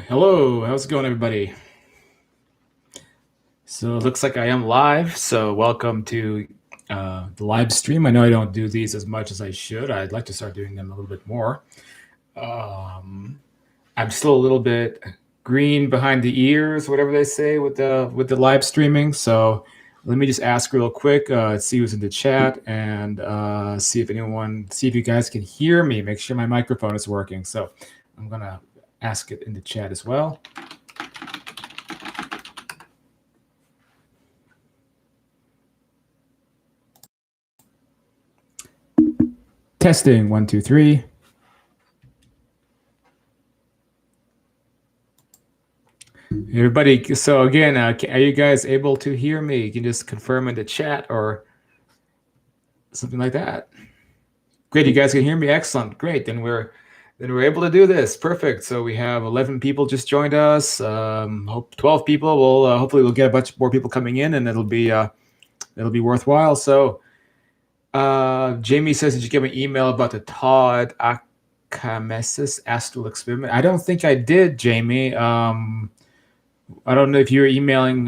Hello, how's it going, everybody? So it looks like I am live. So welcome to the live stream. I know I don't do these as much as I should. I'd like to start doing them a little bit more. Um, I'm still a little bit green behind the ears, whatever they say with the live streaming. So let me just ask real quick, see who's in the chat, and see if you guys can hear me. Make sure my microphone is working. So I'm gonna ask it in the chat as well. Testing 1, 2, 3. Everybody, so again, are you guys able to hear me? You can just confirm in the chat or something like that. Great, you guys can hear me. Excellent, great. Then we're able to do this. Perfect. So we have 11 people just joined us. Hope 12 people. We'll hopefully we'll get a bunch more people coming in, and it'll be worthwhile. So Jamie says, did you get my email about the Todd Akamesis astral experiment? I don't think I did, Jamie. I don't know if you're emailing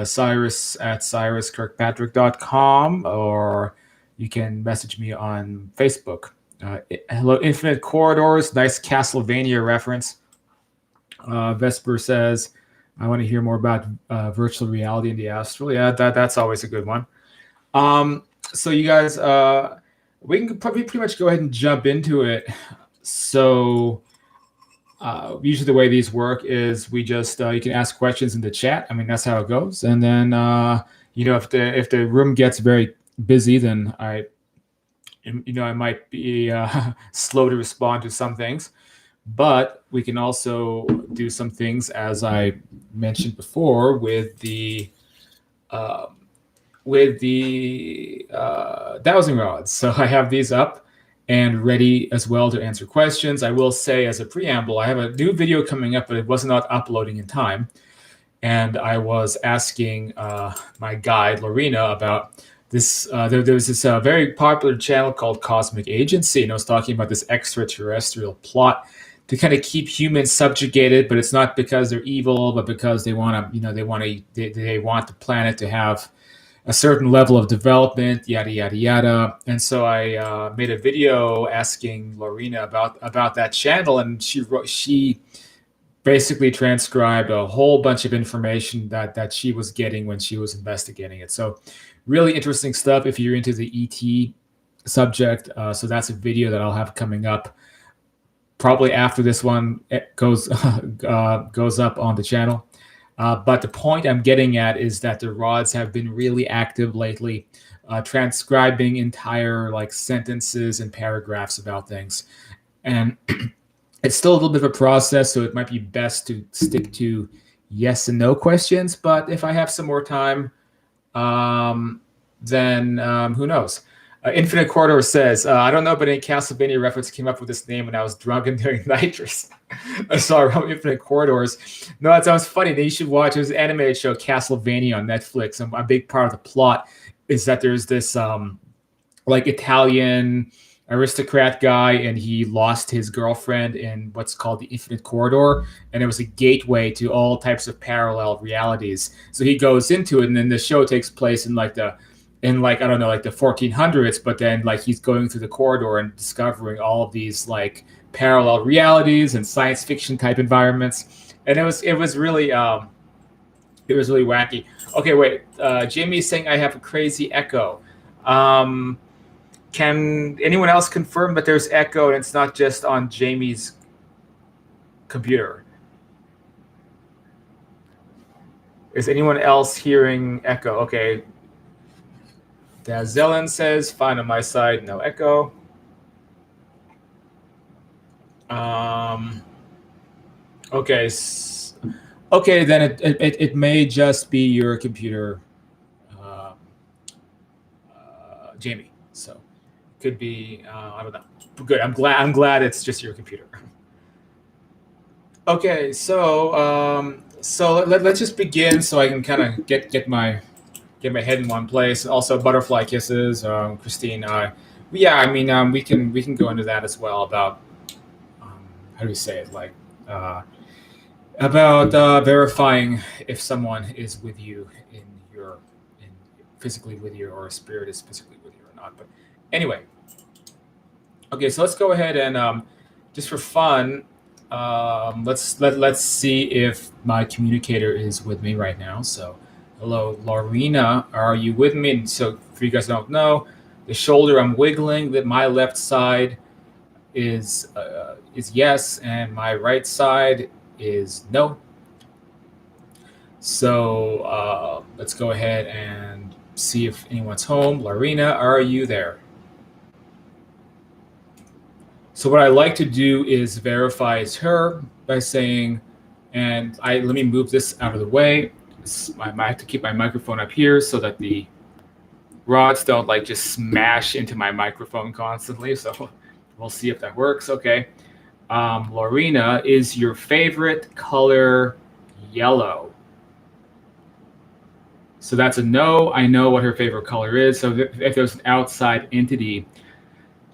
Cyrus at cyruskirkpatrick.com, or you can message me on Facebook. Hello, Infinite Corridors, nice Castlevania reference. Vesper says, I want to hear more about virtual reality in the astral. Yeah, that's always a good one. So you guys, we can probably pretty much go ahead and jump into it. So usually the way these work is we just you can ask questions in the chat. I mean, that's how it goes. And then if the room gets very busy, then I might be slow to respond to some things. But we can also do some things, as I mentioned before, with the dowsing rods. So I have these up and ready as well to answer questions. I will say, as a preamble, I have a new video coming up, but it was not uploading in time. And I was asking my guide, Lawrina, about this. There was this very popular channel called Cosmic Agency, and I was talking about this extraterrestrial plot to kind of keep humans subjugated, but it's not because they're evil, but because they want to, they want the planet to have a certain level of development, yada yada yada. And so I made a video asking Lawrina about that channel, and she basically transcribed a whole bunch of information that she was getting when she was investigating it. So really interesting stuff if you're into the ET subject. So that's a video that I'll have coming up probably after this one goes up on the channel. But the point I'm getting at is that the rods have been really active lately, transcribing entire sentences and paragraphs about things. And it's still a little bit of a process, so it might be best to stick to yes and no questions. But if I have some more time, then who knows? Infinite Corridor says, I don't know, but any Castlevania reference came up with this name when I was drunk and doing nitrous. I saw around Infinite Corridors. No, that sounds funny. Then you should watch this animated show, Castlevania, on Netflix. And a big part of the plot is that there's this Italian aristocrat guy, and he lost his girlfriend in what's called the Infinite Corridor, and it was a gateway to all types of parallel realities. So he goes into it, and then the show takes place in the 1400s, but then he's going through the corridor and discovering all of these parallel realities and science fiction type environments, and it was really wacky. Okay, wait, Jamie's saying I have a crazy echo. Can anyone else confirm that there's echo and it's not just on Jamie's computer? Is anyone else hearing echo? Okay. Zelen says, fine on my side, no echo. Okay. Okay, then it may just be your computer, Jamie. So could be, I don't know. Good. I'm glad it's just your computer. Okay, so let's just begin, so I can kind of get my head in one place. Also, butterfly kisses, Christine. Yeah, I mean, we can go into that as well about how do we say it? about verifying if someone is with you in physically with you, or a spirit is physically with you or not. But anyway, okay, so let's go ahead and just for fun, let's see if my communicator is with me right now. So, hello, Lawrina, are you with me? And so, for you guys who don't know, the shoulder I'm wiggling, that my left side is yes, and my right side is no. So let's go ahead and see if anyone's home. Lawrina, are you there? So what I like to do is verify it's her by saying, and let me move this out of the way. I might have to keep my microphone up here so that the rods don't like just smash into my microphone constantly. So we'll see if that works. Okay. Lawrina, is your favorite color yellow? So that's a no. I know what her favorite color is. So if there's an outside entity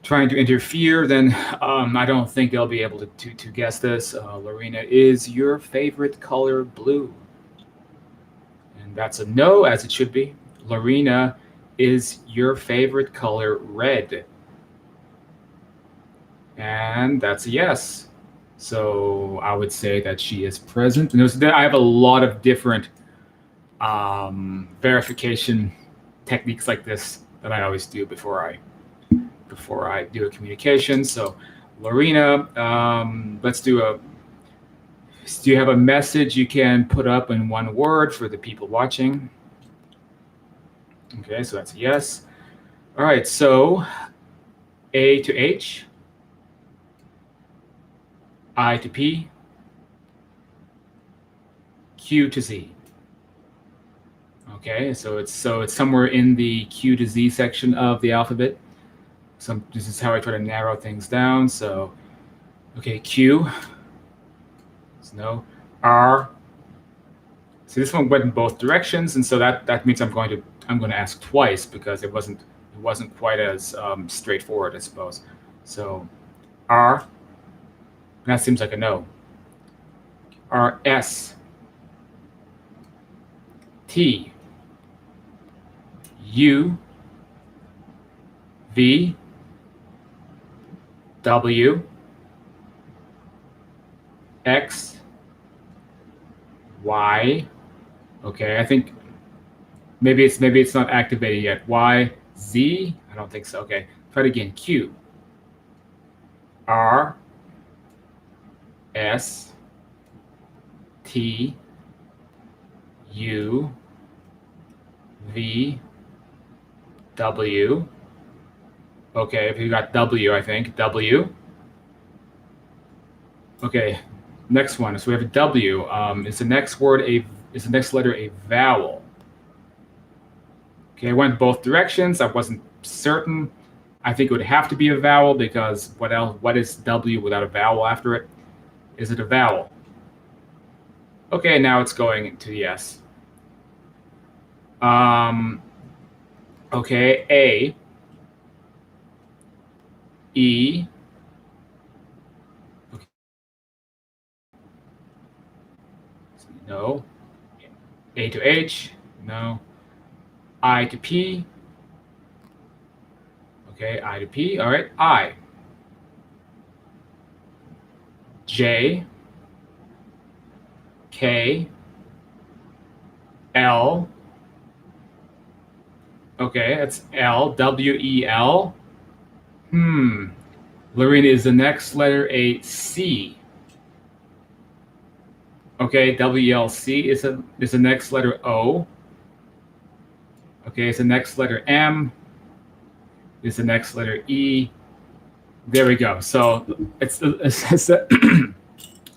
trying to interfere, then I don't think they'll be able to guess this. Lawrina, is your favorite color blue? And that's a no, as it should be. Lawrina, is your favorite color red? And that's a yes. So I would say that she is present. And I have a lot of different verification techniques like this that I always do before I do a communication. So, Lawrina, do you have a message you can put up in one word for the people watching? Okay, so that's a yes. All right, so A to H, I to P, Q to Z. Okay, so it's somewhere in the Q to Z section of the alphabet. This is how I try to narrow things down. So, okay, Q. No. R. So this one went in both directions, and so that means I'm going to ask twice because it wasn't quite as straightforward, I suppose. So, R. That seems like a no. R. S. T. U. V. W. X. Y. Okay, I think maybe it's not activated yet. Y. Z. I don't think so. Okay, try it again. Q. R. S. T. U. V. W. Okay, if you got W, I think. W. Okay, next one. So we have a W. Is the next letter a vowel? Okay, I went both directions. I wasn't certain. I think it would have to be a vowel because what else? What is W without a vowel after it? Is it a vowel? Okay, now it's going to yes. Okay, A. E. Okay. No. A to H. No. I to P. Okay, I to P. All right, I. J. K. L. Okay, that's L. W E L. Lawrina, is the next letter a C? Okay, WLC is the next letter O. Okay, it's the next letter M. Is the next letter E. There we go. So it's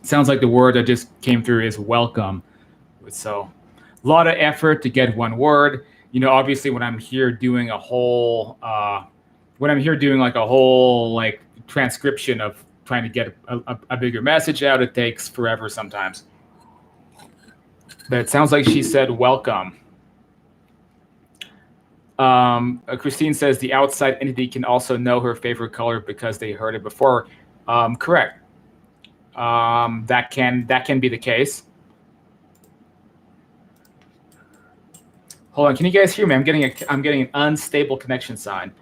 sounds like the word that just came through is welcome. So a lot of effort to get one word. You know, obviously when I'm here doing a whole like transcription of trying to get a bigger message out, it takes forever sometimes. But it sounds like she said welcome. Christine says the outside entity can also know her favorite color because they heard it before. Correct. that can be the case. Hold on, can you guys hear me? I'm getting an unstable connection sign.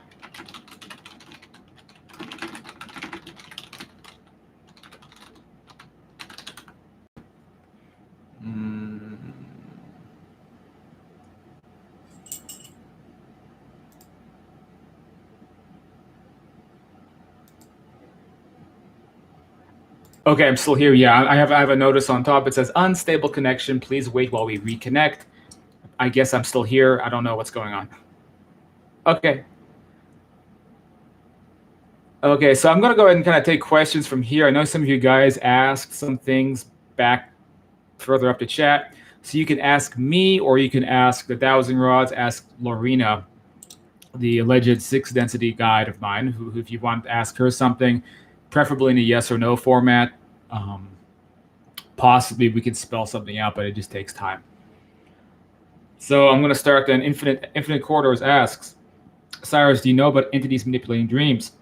Okay, I'm still here. Yeah, I have a notice on top. It says unstable connection. Please wait while we reconnect. I guess I'm still here. I don't know what's going on. Okay. Okay, so I'm going to go ahead and kind of take questions from here. I know some of you guys asked some things back further up the chat. So you can ask me, or you can ask the Dowsing Rods, ask Lawrina, the alleged 6-density guide of mine, who if you want to ask her something, preferably in a yes or no format. Possibly we can spell something out, but it just takes time. So I'm going to start then. Infinite Corridors asks, Cyrus, do you know about entities manipulating dreams?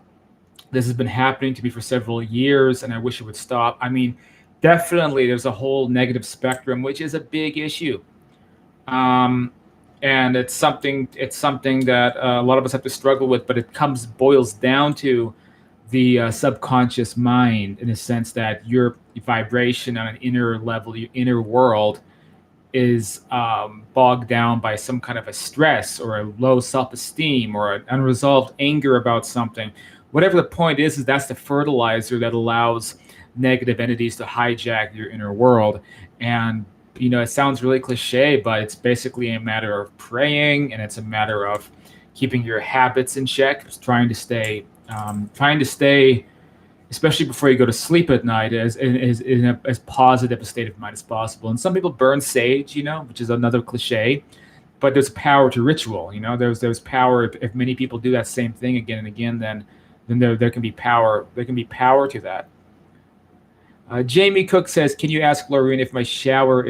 This has been happening to me for several years, and I wish it would stop. I mean, definitely there's a whole negative spectrum, which is a big issue. And it's something that a lot of us have to struggle with, but it boils down to the subconscious mind, in a sense that your vibration on an inner level, your inner world, is bogged down by some kind of a stress or a low self-esteem or an unresolved anger about something. Whatever the point is that's the fertilizer that allows negative entities to hijack your inner world. And it sounds really cliche, but it's basically a matter of praying, and it's a matter of keeping your habits in check, trying to stay, especially before you go to sleep at night, as positive a state of mind as possible. And some people burn sage, which is another cliche, but there's power to ritual. There's power. If many people do that same thing again and again, then there can be power. There can be power to that. Jamie Cook says, can you ask Lawrina if my shower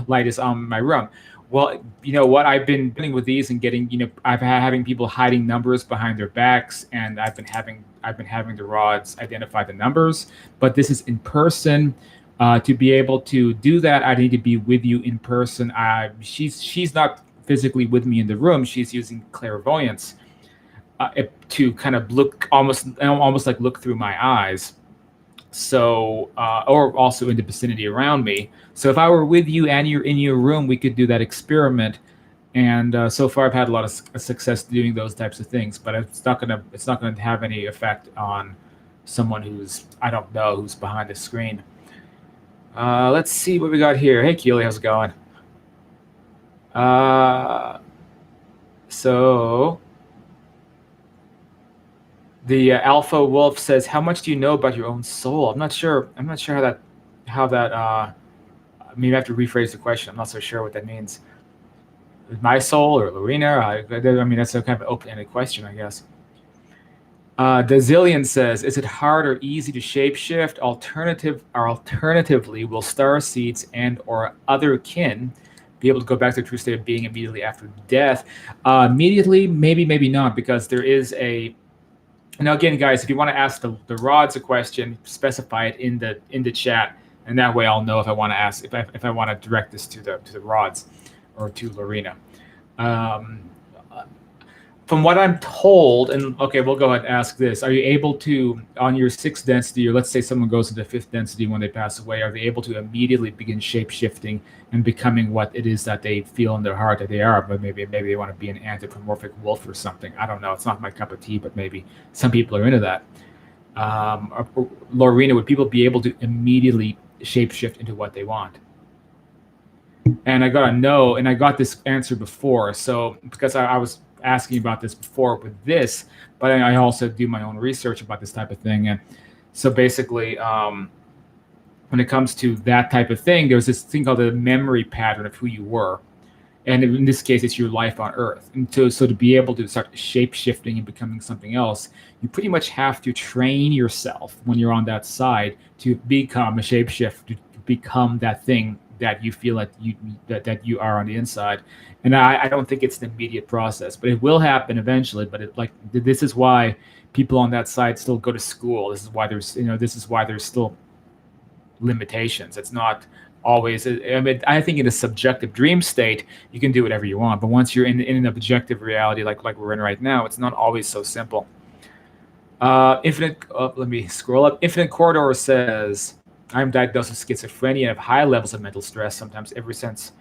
light is on my room? Well, you know what? I've been dealing with these and getting, I've had having people hiding numbers behind their backs, and I've been having the rods identify the numbers. But this is in person. To be able to do that, I need to be with you in person. She's not physically with me in the room. She's using clairvoyance to kind of look almost like look through my eyes. So, or also in the vicinity around me. So if I were with you and you're in your room, we could do that experiment. And so far, I've had a lot of success doing those types of things. But it's not gonna have any effect on someone I don't know who's behind the screen. Let's see what we got here. Hey, Keely, how's it going? So the Alpha Wolf says, "How much do you know about your own soul?" I'm not sure how that. Maybe I have to rephrase the question. I'm not so sure what that means. My soul or Lawrina? I mean, that's a kind of open-ended question, I guess. The Zillion says, "Is it hard or easy to shapeshift? Alternatively, will star seeds and or other kin be able to go back to the true state of being immediately after death?" Immediately, maybe not, because there is a. Now, again, guys, if you want to ask the rods a question, specify it in the chat, and that way I'll know if I want to ask if I want to direct this to the rods or to Lawrina. From what I'm told, and okay, we'll go ahead and ask this: are you able to, on your 6th density, or let's say someone goes into 5th density when they pass away, are they able to immediately begin shape-shifting and becoming what it is that they feel in their heart that they are? But maybe they want to be an anthropomorphic wolf or something. I don't know. It's not my cup of tea, but maybe some people are into that. Lawrina, would people be able to immediately shape-shift into what they want? And I got a no, and I got this answer before. So because I was asking about this before with this, but I also do my own research about this type of thing. And so basically, when it comes to that type of thing, there's this thing called the memory pattern of who you were. And in this case, it's your life on Earth. And so to be able to start shape-shifting and becoming something else, you pretty much have to train yourself when you're on that side to become a shapeshifter, to become that thing that you feel like that you are on the inside. And I don't think it's an immediate process, but it will happen eventually. But this is why people on that side still go to school. This is why there's still limitations. It's not always. I mean, I think in a subjective dream state, you can do whatever you want. But once you're in an objective reality, like we're in right now, it's not always so simple. Let me scroll up. Infinite Corridor says, I'm diagnosed with schizophrenia and have high levels of mental stress, sometimes ever since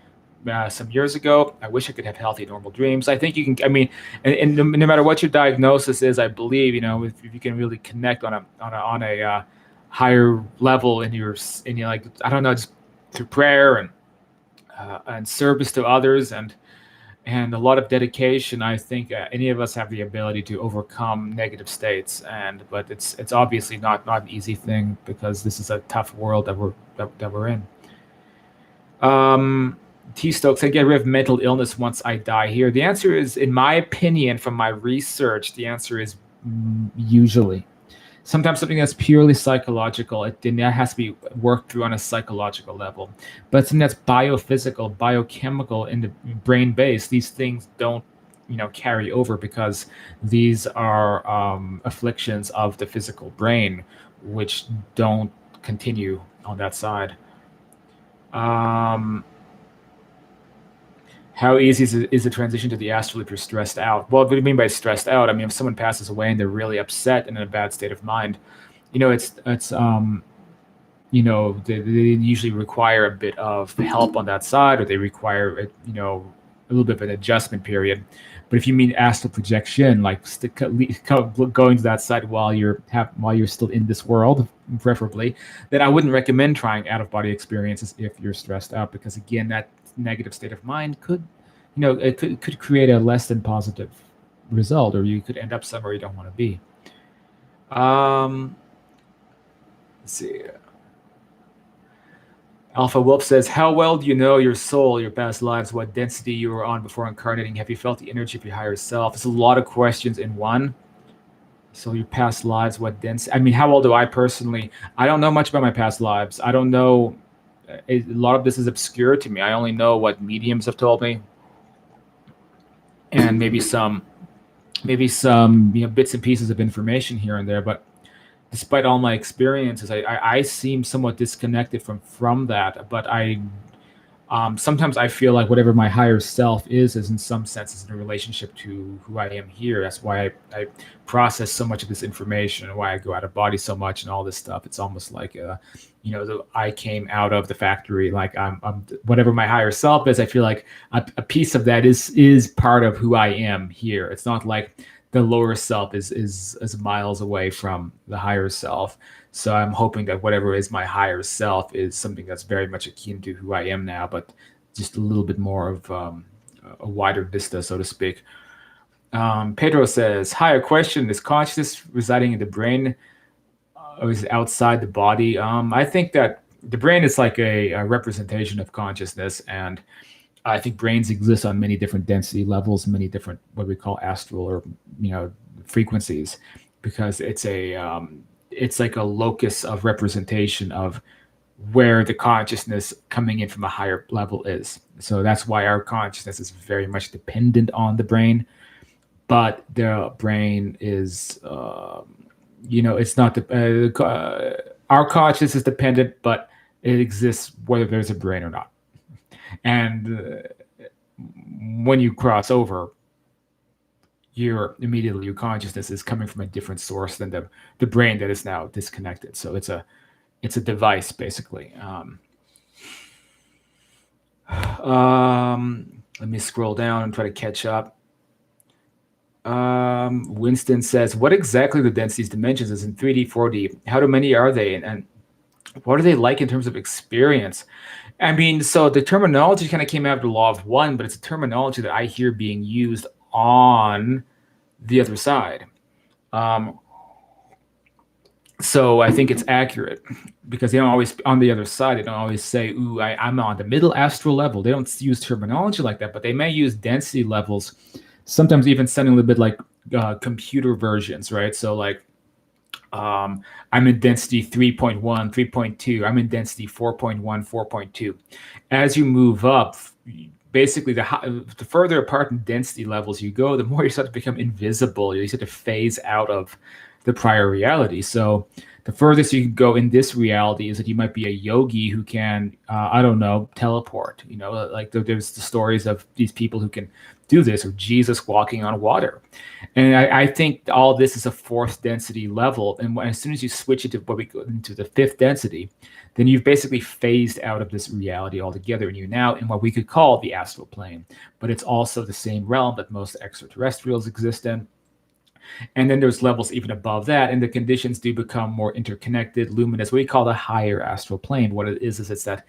some years ago. I wish I could have healthy, normal dreams. I think you can. I mean, and no matter what your diagnosis is, I believe if you can really connect on a higher level in your like, I don't know, just through prayer and service to others and a lot of dedication, I think any of us have the ability to overcome negative states. But it's obviously not an easy thing, because this is a tough world that we're in. T Stokes, I get rid of mental illness once I die here. The answer is, in my opinion, from my research, the answer is usually. Sometimes something that's purely psychological, that has to be worked through on a psychological level. But something that's biophysical, biochemical, in the brain base, these things don't, carry over, because these are afflictions of the physical brain, which don't continue on that side. How easy is the transition to the astral if you're stressed out? Well, what do you mean by stressed out? I mean, if someone passes away and they're really upset and in a bad state of mind, they usually require a bit of help on that side, or they require, a little bit of an adjustment period. But if you mean astral projection, like going to that side while you're still in this world, preferably, then I wouldn't recommend trying out-of-body experiences if you're stressed out, because again, that negative state of mind could create a less than positive result, or you could end up somewhere you don't want to be. Let's see. Alpha Wolf says, how well do you know your soul, your past lives, what density you were on before incarnating? Have you felt the energy of your higher self? It's a lot of questions in one. So your past lives, what density? I mean, how well do I personally? I don't know much about my past lives. I don't know. A lot of this is obscure to me. I only know what mediums have told me, and maybe some bits and pieces of information here and there. But despite all my experiences, I seem somewhat disconnected from that. But sometimes I feel like whatever my higher self is in some sense in a relationship to who I am here. That's why I process so much of this information, and why I go out of body so much and all this stuff. It's almost like, I came out of the factory. Like I'm whatever my higher self is. I feel like a piece of that is part of who I am here. It's not like the lower self is miles away from the higher self. So I'm hoping that whatever is my higher self is something that's very much akin to who I am now, but just a little bit more of a wider vista, so to speak. Pedro says, hi, a question. Is consciousness residing in the brain or is it outside the body? I think that the brain is like a representation of consciousness, and I think brains exist on many different density levels, many different what we call astral or frequencies, because it's like a locus of representation of where the consciousness coming in from a higher level is. So that's why our consciousness is very much dependent on the brain, but the brain is, it's not our consciousness is dependent, but it exists whether there's a brain or not. And when you cross over, your consciousness is coming from a different source than the brain that is now disconnected. So it's a device, basically. Let me scroll down and try to catch up. Winston says, what exactly the densities dimensions is in 3D, 4D? How many are they? And what are they like in terms of experience? I mean, so the terminology kind of came out of the law of one, but it's a terminology that I hear being used on the other side. So I think it's accurate, because they don't always, on the other side, they don't always say, ooh, I'm on the middle astral level. They don't use terminology like that, but they may use density levels, sometimes even sounding a little bit like computer versions, right? So like, I'm in density 3.1, 3.2. I'm in density 4.1, 4.2. As you move up, basically the further apart in density levels you go, the more you start to become invisible. You start to phase out of the prior reality. So the furthest you can go in this reality is that you might be a yogi who can, I don't know, teleport. Like there's the stories of these people who can do this, or Jesus walking on water. And I think all this is a fourth density level. And as soon as you switch it to what we go into the fifth density, then you've basically phased out of this reality altogether, and you're now in what we could call the astral plane. But it's also the same realm that most extraterrestrials exist in. And then there's levels even above that, and the conditions do become more interconnected, luminous. What we call the higher astral plane. What it is it's that,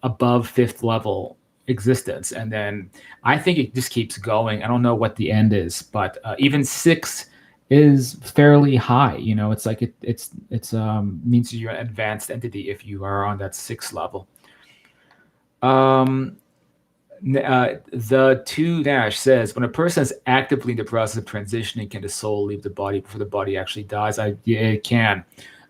above fifth level existence. And then I think it just keeps going. I don't know what the end is, but even 6 is fairly high. It's like it's means you're an advanced entity if you are on that 6th level. The 2- says, when a person is actively in the process of transitioning, can the soul leave the body before the body actually dies? Yeah, it can,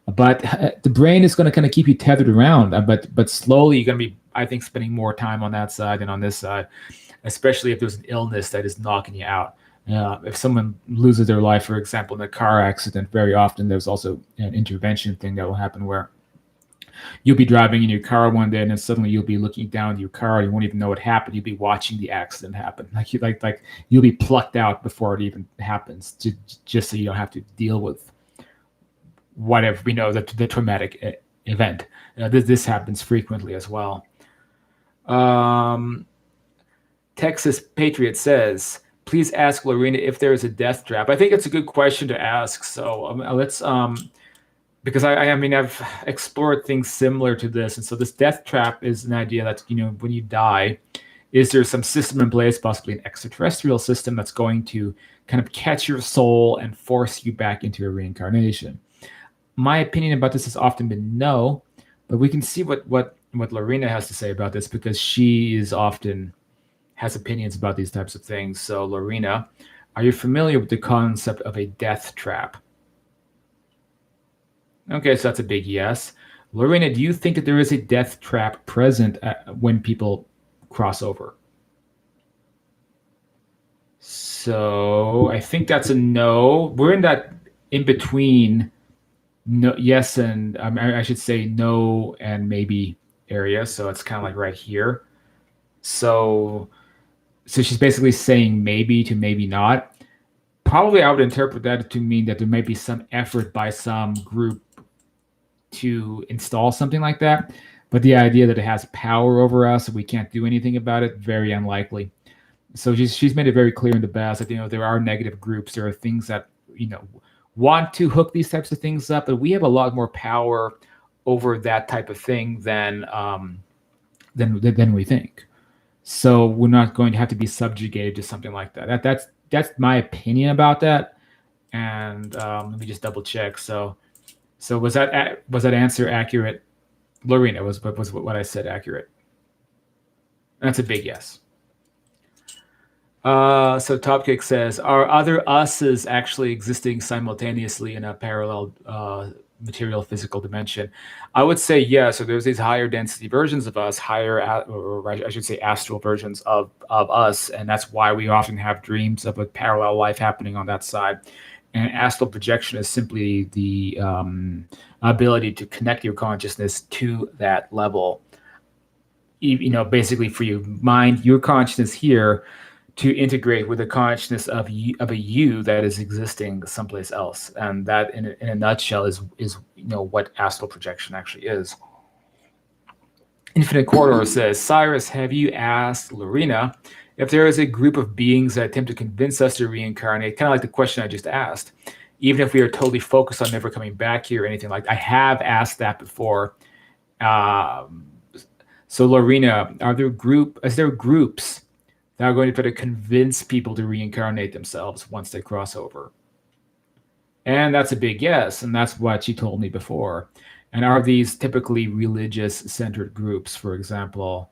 but the brain is going to kind of keep you tethered around. But slowly, you're going to be, I think, spending more time on that side than on this side, especially if there's an illness that is knocking you out. If someone loses their life, for example, in a car accident, very often there's also an intervention thing that will happen where you'll be driving in your car one day, and then suddenly you'll be looking down at your car. You won't even know what happened. You'll be watching the accident happen. Like you'll be plucked out before it even happens, just so you don't have to deal with whatever we know the traumatic event. This happens frequently as well. Texas Patriot says, please ask Lawrina if there is a death trap. I think it's a good question to ask. So let's because I've explored things similar to this. And so this death trap is an idea that, when you die, is there some system in place, possibly an extraterrestrial system, that's going to kind of catch your soul and force you back into a reincarnation? My opinion about this has often been no, but we can see what Lawrina has to say about this, because she often has opinions about these types of things. So Lawrina, are you familiar with the concept of a death trap? Okay, so that's a big yes. Lawrina, do you think that there is a death trap present when people cross over? So I think that's a no. We're in that in between no, yes, and I should say no and maybe area. So it's kind of like right here. So she's basically saying maybe to maybe not. Probably I would interpret that to mean that there might be some effort by some group to install something like that, but the idea that it has power over us, we can't do anything about it, very unlikely. So she's made it very clear in the past that there are negative groups, there are things that want to hook these types of things up, but we have a lot more power over that type of thing than we think. So we're not going to have to be subjugated to something like that. That's my opinion about that. And let me just double check. So was that answer accurate? Lawrina, was what I said accurate? That's a big yes. So Topkick says, are other uses actually existing simultaneously in a parallel material physical dimension? I would say yes. So there's these higher density versions of us, or I should say astral versions of us, and that's why we often have dreams of a parallel life happening on that side. And astral projection is simply the ability to connect your consciousness to that level. Basically for your consciousness here to integrate with the consciousness of a you that is existing someplace else. And that, in a nutshell, is what astral projection actually is. Infinite Corridor says, Cyrus, have you asked Lawrina if there is a group of beings that attempt to convince us to reincarnate, kind of like the question I just asked, even if we are totally focused on never coming back here or anything like that? I have asked that before. So Lawrina, is there groups that are going to try to convince people to reincarnate themselves once they cross over? And that's a big yes, and that's what she told me before. And are these typically religious-centered groups, for example,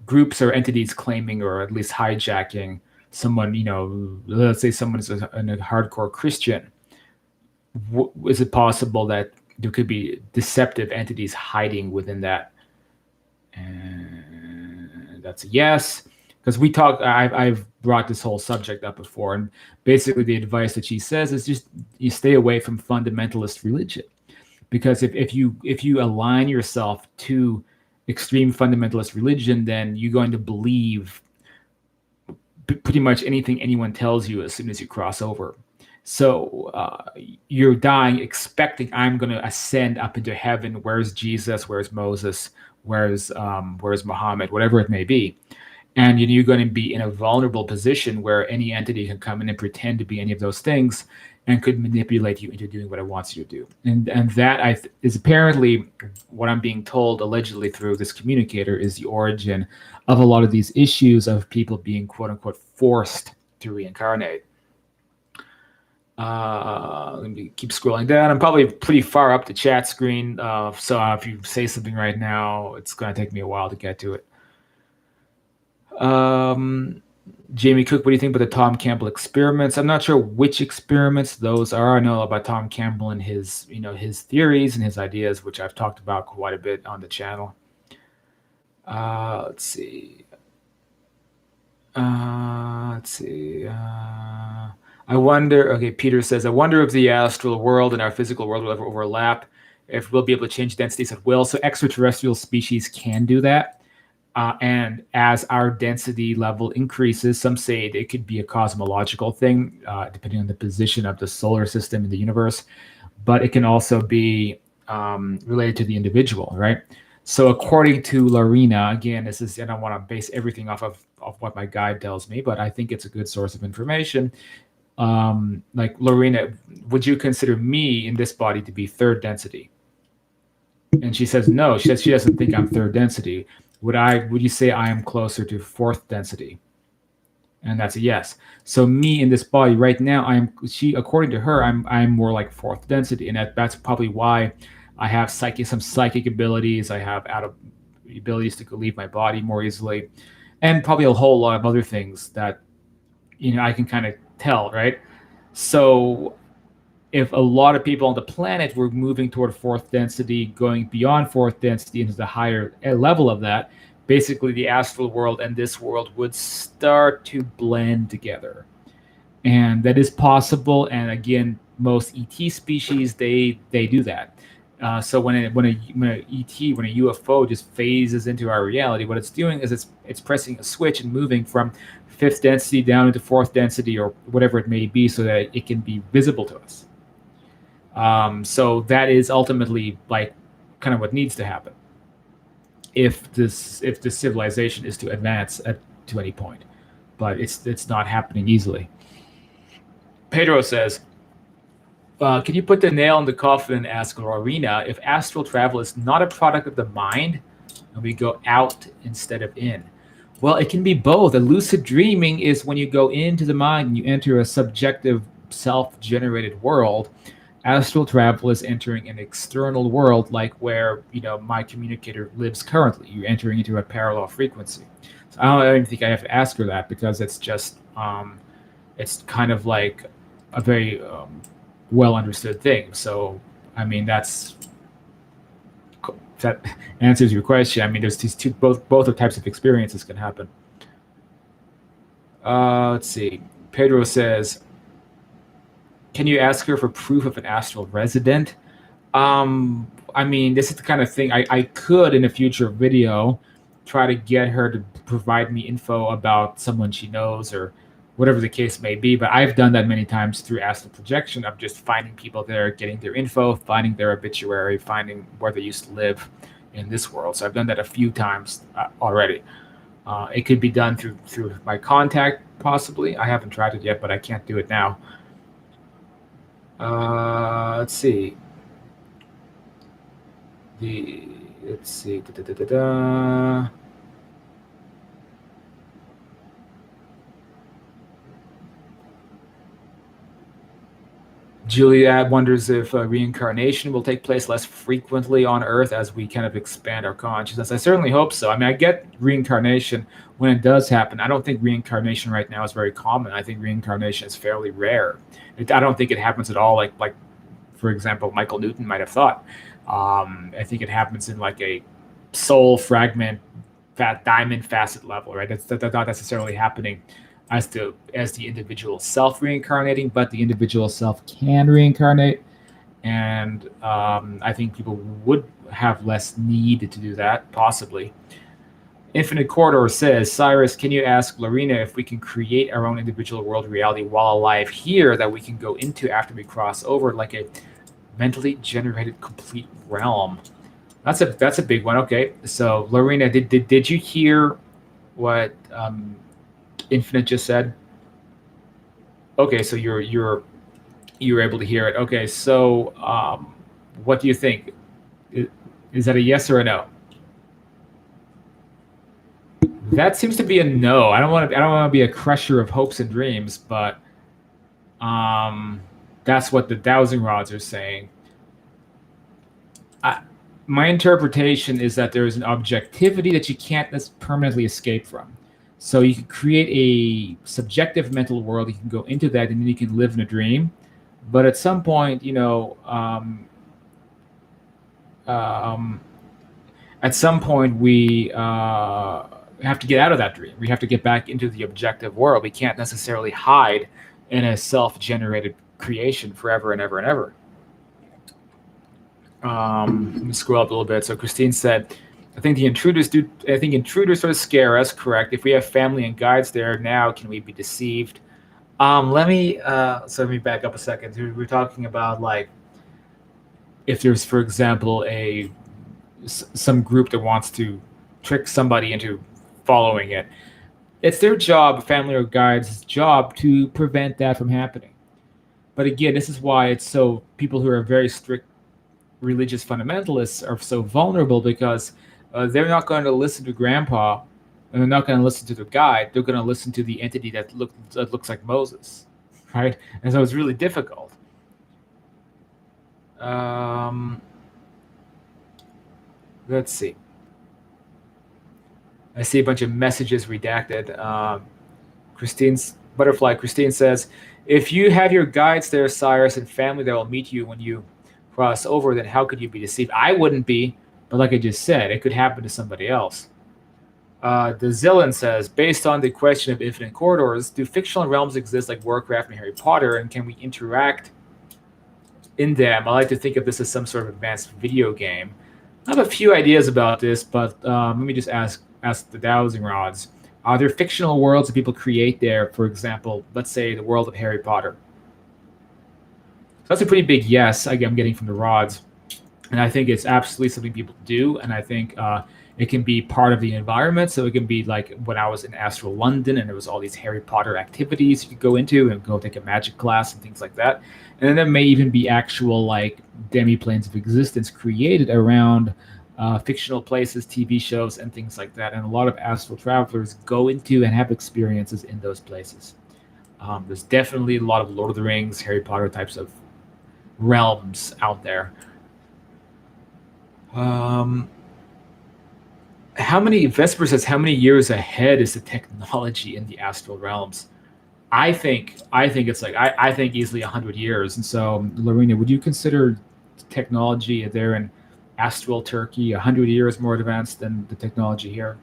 groups or entities claiming or at least hijacking someone, let's say someone is a hardcore Christian. Is it possible that there could be deceptive entities hiding within that? And that's a yes. because I've brought this whole subject up before, and basically the advice that she says is just you stay away from fundamentalist religion, because if you align yourself to extreme fundamentalist religion, then you're going to believe pretty much anything anyone tells you as soon as you cross over. So you're dying expecting I'm going to ascend up into heaven. Where's Jesus? Where's Moses? Where's Muhammad? Whatever it may be. And you're going to be in a vulnerable position where any entity can come in and pretend to be any of those things and could manipulate you into doing what it wants you to do. And that is apparently what I'm being told, allegedly through this communicator, is the origin of a lot of these issues of people being quote unquote forced to reincarnate. Let me keep scrolling down. I'm probably pretty far up the chat screen. So if you say something right now, it's going to take me a while to get to it. Jamie Cook, what do you think about the Tom Campbell experiments? I'm not sure which experiments those are. I know about Tom Campbell and his theories and his ideas, which I've talked about quite a bit on the channel. Let's see. I wonder, okay, Peter says, I wonder if the astral world and our physical world will ever overlap, if we'll be able to change densities at will. So extraterrestrial species can do that. And as our density level increases, some say it could be a cosmological thing, depending on the position of the solar system in the universe. But it can also be related to the individual, right? So according to Lawrina, again, this is, I don't want to base everything off of what my guide tells me, but I think it's a good source of information. Like Lawrina, would you consider me in this body to be third density? And she says no. She says she doesn't think I'm third density. Would you say I am closer to fourth density? And that's a yes. So me in this body right now, according to her, I'm more like fourth density, and that's probably why I have some psychic abilities. I have abilities to leave my body more easily, and probably a whole lot of other things that I can kind of tell, right? So if a lot of people on the planet were moving toward fourth density, going beyond fourth density into the higher level of that, basically the astral world and this world would start to blend together. And that is possible. And again, most ET species, they do that. So when a UFO just phases into our reality, what it's doing is it's pressing a switch and moving from fifth density down into fourth density or whatever it may be, so that it can be visible to us. So that is ultimately like kind of what needs to happen if this civilization is to advance to any point, but it's not happening easily. Pedro says, can you put the nail in the coffin and ask Lawrina if astral travel is not a product of the mind and we go out instead of in? Well, it can be both. A lucid dreaming is when you go into the mind and you enter a subjective self-generated world. Astral travel is entering an external world, like where my communicator lives currently. You're entering into a parallel frequency. So I don't even think I have to ask her that, because it's just it's kind of like a very well understood thing. So I mean, that answers your question. I mean, there's these both types of experiences can happen. Let's see. Pedro says, can you ask her for proof of an astral resident? I mean, this is the kind of thing I could in a future video try to get her to provide me info about someone she knows or whatever the case may be. But I've done that many times through astral projection of just finding people there, getting their info, finding their obituary, finding where they used to live in this world. So I've done that a few times already. It could be done through my contact, possibly. I haven't tried it yet, but I can't do it now. Let's see. Juliet wonders if reincarnation will take place less frequently on Earth as we kind of expand our consciousness. I certainly hope so. I mean, I get reincarnation when it does happen. I don't think reincarnation right now is very common. I think reincarnation is fairly rare. I don't think it happens at all like for example, Michael Newton might have thought. I think it happens in like a soul fragment diamond facet level, right? That's not necessarily happening as the individual self reincarnating, but the individual self can reincarnate, and I think people would have less need to do that, possibly. Infinite Corridor says, Cyrus, can you ask Lawrina if we can create our own individual world reality while alive here that we can go into after we cross over, like a mentally generated complete realm? That's a big one. Okay, so Lawrina, did you hear what Infinite just said? Okay, so you're able to hear it. Okay, so what do you think? Is that a yes or a no? That seems to be a no. I don't want to be a crusher of hopes and dreams, but that's what the dowsing rods are saying. My interpretation is that there is an objectivity that you can't permanently escape from. So you can create a subjective mental world. You can go into that, and then you can live in a dream. But at some point, at some point we have to get out of that dream. We have to get back into the objective world. We can't necessarily hide in a self-generated creation forever and ever and ever. Let me scroll up a little bit. So Christine said, I think intruders sort of scare us, correct? If we have family and guides there now, can we be deceived? Let me back up a second. We're talking about, like, if there's, for example, some group that wants to trick somebody into following it. It's their job, family or guides' job, to prevent that from happening. But again, this is why it's so, people who are very strict religious fundamentalists are so vulnerable, because they're not going to listen to grandpa, and they're not going to listen to the guide. They're going to listen to the entity that looks like Moses, right? And so it's really difficult. Let's see. I see a bunch of messages redacted. Christine says, if you have your guides there, Cyrus, and family that will meet you when you cross over, then how could you be deceived? I wouldn't be, but like I just said, it could happen to somebody else. The Zillion says, based on the question of infinite corridors, do fictional realms exist like Warcraft and Harry Potter, and can we interact in them? I like to think of this as some sort of advanced video game. I have a few ideas about this, but let me just ask the dowsing rods. Are there fictional worlds that people create there? For example, let's say the world of Harry Potter. So that's a pretty big yes I'm getting from the rods. And I think it's absolutely something people do. And I think it can be part of the environment. So it can be like when I was in Astral London and there was all these Harry Potter activities you could go into and go take a magic class and things like that. And then there may even be actual, like, demi-planes of existence created around fictional places, TV shows, and things like that. And a lot of astral travelers go into and have experiences in those places. There's definitely a lot of Lord of the Rings, Harry Potter types of realms out there. How many, Vesper says, how many years ahead is the technology in the astral realms? I think it's like, I think easily 100 years. And so, Lawrina, would you consider technology there in astral Turkey 100 years more advanced than the technology here?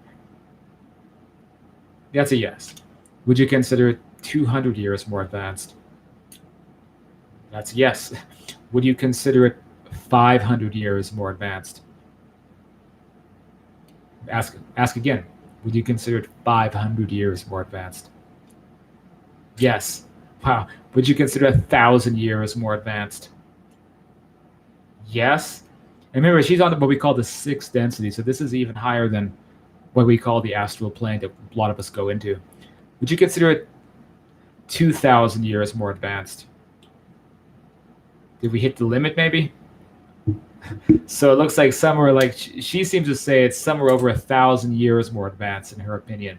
That's a yes. Would you consider it 200 years more advanced? That's a yes. Would you consider it 500 years more advanced? Ask again. Would you consider it 500 years more advanced? Yes. Wow. Would you consider 1,000 years more advanced? Yes. And remember, she's on what we call the sixth density, so this is even higher than what we call the astral plane that a lot of us go into. Would you consider it 2,000 years more advanced? Did we hit the limit, maybe? So it looks like somewhere, like, she seems to say it's somewhere over 1,000 years more advanced, in her opinion,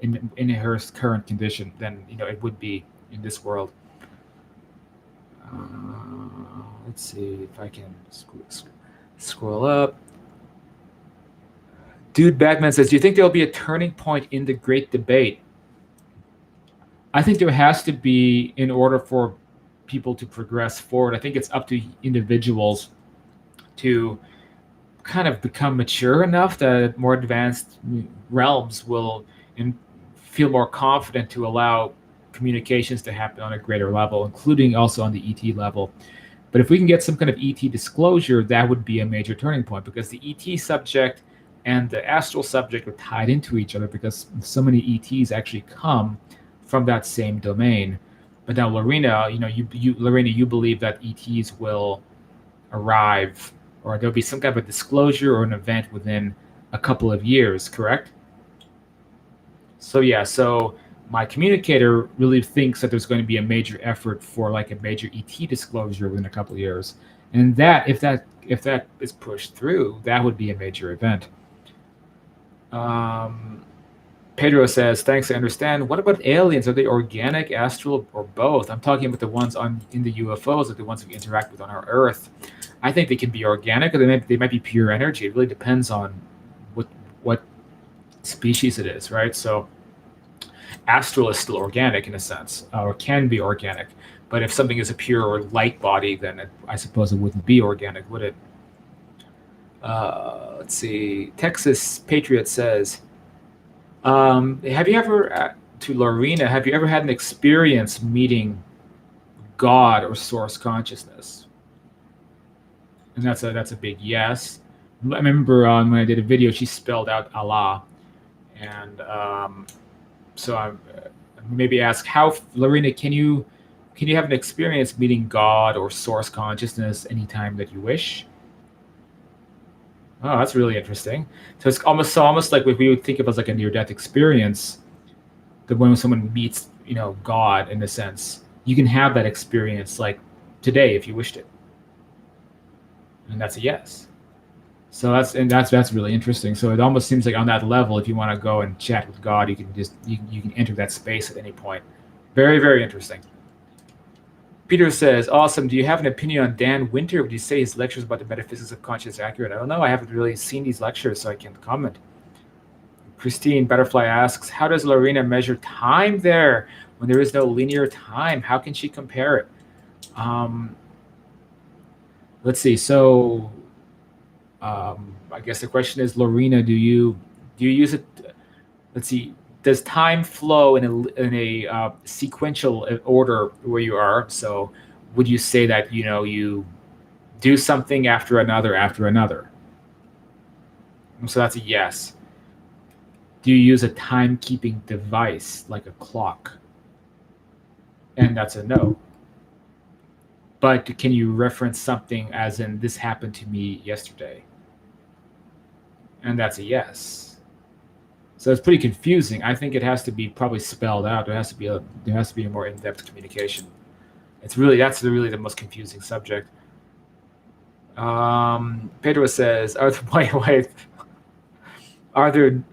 in her current condition than it would be in this world. Let's see if I can scroll up. Dude Batman says, do you think there'll be a turning point in the Great Debate? I think there has to be, in order for people to progress forward. I think it's up to individuals to kind of become mature enough that more advanced realms will feel more confident to allow communications to happen on a greater level, including also on the ET level. But if we can get some kind of ET disclosure, that would be a major turning point, because the ET subject and the astral subject are tied into each other, because so many ETs actually come from that same domain. But now, Lawrina, Lawrina, you believe that ETs will arrive, or there'll be some kind of a disclosure or an event within a couple of years, correct? So yeah, so my communicator really thinks that there's going to be a major effort for like a major ET disclosure within a couple of years, and that if that is pushed through, that would be a major event. Pedro says, thanks, I understand. What about aliens? Are they organic, astral, or both? I'm talking about the ones in the UFOs, like the ones we interact with on our Earth. I think they can be organic, or they might be pure energy. It really depends on what species it is, right? So astral is still organic in a sense, or can be organic. But if something is a pure or light body, then I suppose it wouldn't be organic, would it? Let's see. Texas Patriot says, have you ever, to Lawrina, have you ever had an experience meeting God or source consciousness? And that's a big yes. I remember when I did a video, she spelled out Allah, and so I maybe ask, how, Lawrina, can you have an experience meeting God or source consciousness anytime that you wish? Oh, that's really interesting. So it's almost like what we would think of as like a near-death experience. That when someone meets, God, in a sense, you can have that experience like today if you wished it, and that's a yes. So that's really interesting. So it almost seems like on that level, if you want to go and chat with God, you can you can enter that space at any point. Very, very interesting. Peter says, awesome. Do you have an opinion on Dan Winter? Would you say his lectures about the metaphysics of consciousness are accurate? I don't know. I haven't really seen these lectures, so I can't comment. Christine Butterfly asks, how does Lawrina measure time there when there is no linear time? How can she compare it? Let's see. So I guess the question is, Lawrina, do you use it? Let's see. Does time flow in a sequential order where you are? So would you say that you do something after another after another? So that's a yes. Do you use a timekeeping device like a clock? And that's a no. But can you reference something as in, this happened to me yesterday? And that's a yes. So it's pretty confusing. I think it has to be probably spelled out. There has to be a more in-depth communication. That's really the most confusing subject. Pedro says, are there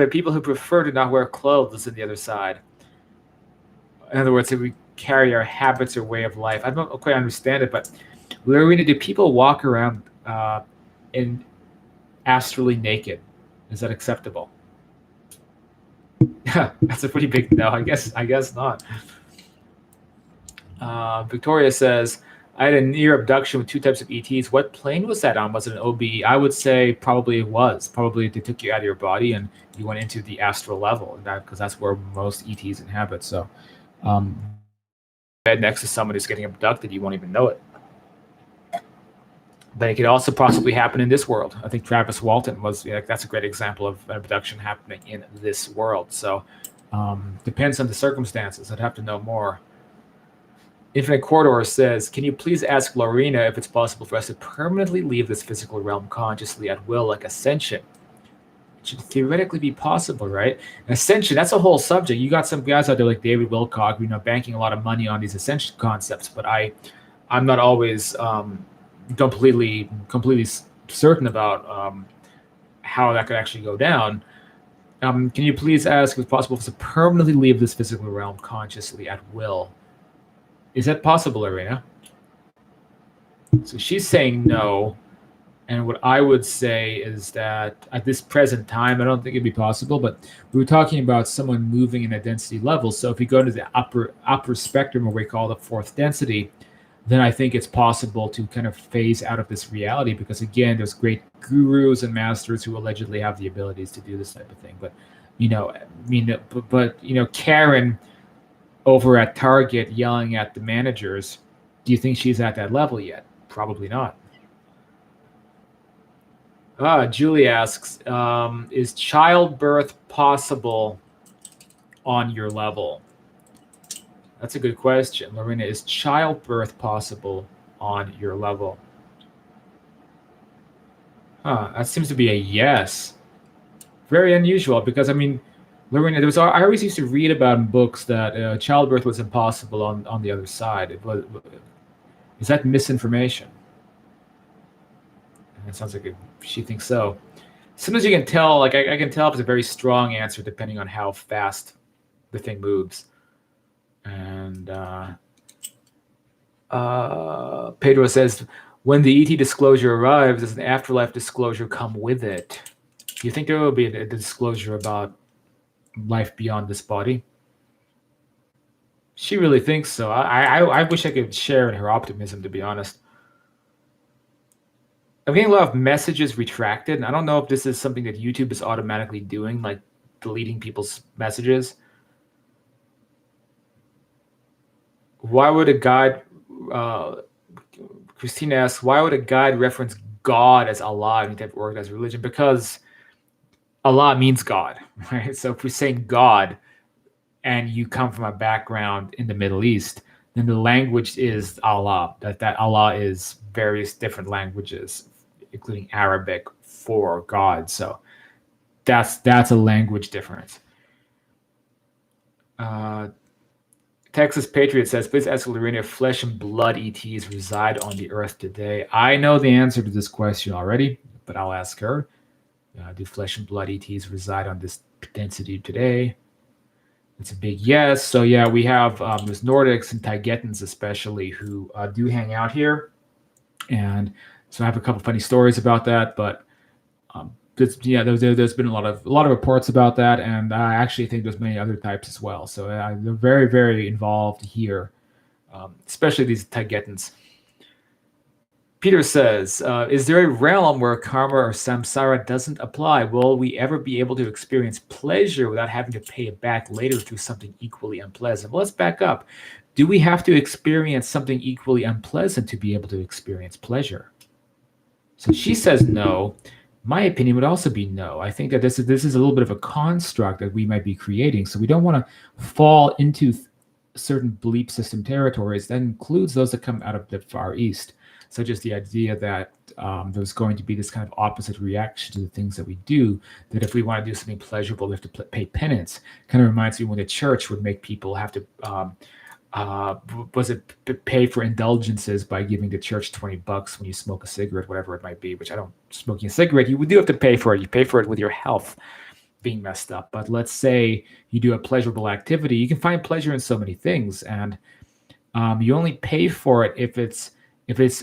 people who prefer to not wear clothes on the other side? In other words, if we carry our habits or way of life. I don't quite understand it, but Lawrina, do people walk around in astrally naked? Is that acceptable? Yeah, that's a pretty big no. I guess not. Victoria says, I had a near abduction with 2 types of ETs. What plane was that on? Was it an OB? I would say probably it was. Probably they took you out of your body and you went into the astral level, because that's where most ETs inhabit. So bed next to someone who's getting abducted, you won't even know it. But it could also possibly happen in this world. I think Travis Walton that's a great example of an abduction happening in this world. So depends on the circumstances. I'd have to know more. Infinite Corridor says, can you please ask Lawrina if it's possible for us to permanently leave this physical realm consciously at will, like ascension? It should theoretically be possible, right? And ascension, that's a whole subject. You got some guys out there like David Wilcock, banking a lot of money on these ascension concepts, but I'm not always completely certain about how that could actually go down. Can you please ask if it's possible for us to permanently leave this physical realm consciously at will? Is that possible, Lawrina? So she's saying no. And what I would say is that at this present time, I don't think it'd be possible, but we were talking about someone moving in a density level. So if you go to the upper spectrum, what we call the 4th density, then I think it's possible to kind of phase out of this reality, because again, there's great gurus and masters who allegedly have the abilities to do this type of thing. But Karen over at Target yelling at the managers, do you think she's at that level yet? Probably not. Julie asks, is childbirth possible on your level? That's a good question. Lawrina, is childbirth possible on your level? That seems to be a yes. Very unusual, because Lawrina, I always used to read about in books that childbirth was impossible on the other side. Is that misinformation? It sounds like she thinks so. Sometimes you can tell, like I can tell if it's a very strong answer depending on how fast the thing moves. And Pedro says, when the ET disclosure arrives, does an afterlife disclosure come with it? Do you think there will be a disclosure about life beyond this body? She really thinks so. I wish I could share in her optimism, to be honest. I'm getting a lot of messages retracted, and I don't know if this is something that YouTube is automatically doing, like deleting people's messages. Why would a guide, Christina asks, why would a guide reference God as Allah in type of organized religion? Because Allah means God, right? So if we're saying God and you come from a background in the Middle East, then the language is Allah. That Allah is various different languages, including Arabic for God. So that's a language difference. Texas Patriot says, please ask Lawrina if flesh and blood ETs reside on the Earth today. I know the answer to this question already, but I'll ask her. Do flesh and blood ETs reside on this density today? It's a big yes. So yeah, we have there's Nordics and Taigetans especially who do hang out here. And so I have a couple funny stories about that, but there's been a lot of reports about that, and I actually think there's many other types as well. So they're very, very involved here, especially these Taigetans. Peter says, is there a realm where karma or samsara doesn't apply? Will we ever be able to experience pleasure without having to pay it back later through something equally unpleasant? Well, let's back up. Do we have to experience something equally unpleasant to be able to experience pleasure? So she says no. My opinion would also be no. I think that this is a little bit of a construct that we might be creating. So we don't want to fall into certain belief system territories. That includes those that come out of the Far East, such as the idea that there's going to be this kind of opposite reaction to the things that we do, that if we want to do something pleasurable, we have to pay penance. Kind of reminds me when the church would make people have to pay for indulgences by giving the church $20 when you smoke a cigarette, whatever it might be, which I don't. Smoking a cigarette, you do have to pay for it. You pay for it with your health being messed up. But let's say you do a pleasurable activity. You can find pleasure in so many things, and you only pay for it if it's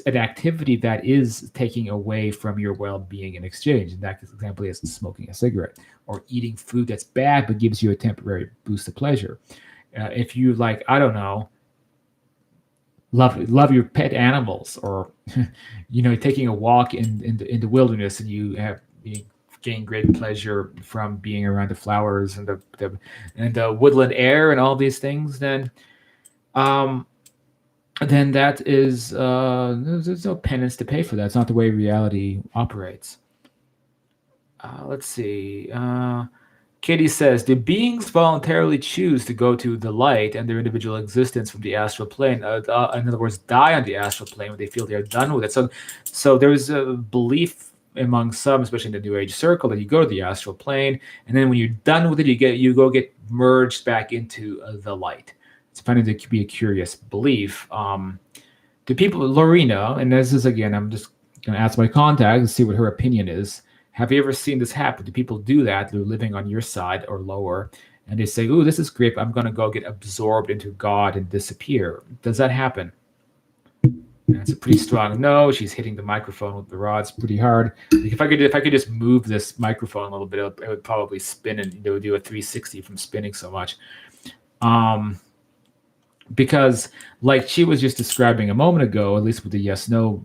an activity that is taking away from your well-being in exchange. And that example is smoking a cigarette or eating food that's bad but gives you a temporary boost of pleasure. If you love your pet animals, or taking a walk in the wilderness, and you gain great pleasure from being around the flowers and the woodland air and all these things, then that is there's no penance to pay for that. It's not the way reality operates. Let's see. Katie says, do beings voluntarily choose to go to the light and their individual existence from the astral plane? In other words, die on the astral plane when they feel they are done with it. So there's a belief among some, especially in the New Age circle, that you go to the astral plane, and then when you're done with it, you go get merged back into the light. It's finding it to be a curious belief. Do people, Lawrina, and this is again, I'm just going to ask my contact and see what her opinion is. Have you ever seen this happen? Do people do that? They're living on your side or lower, and they say, "Ooh, this is great. I'm going to go get absorbed into God and disappear." Does that happen? That's a pretty strong no. She's hitting the microphone with the rods pretty hard. If I could just move this microphone a little bit, it would probably spin, and it would do a 360 from spinning so much. because like she was just describing a moment ago, at least with the yes no,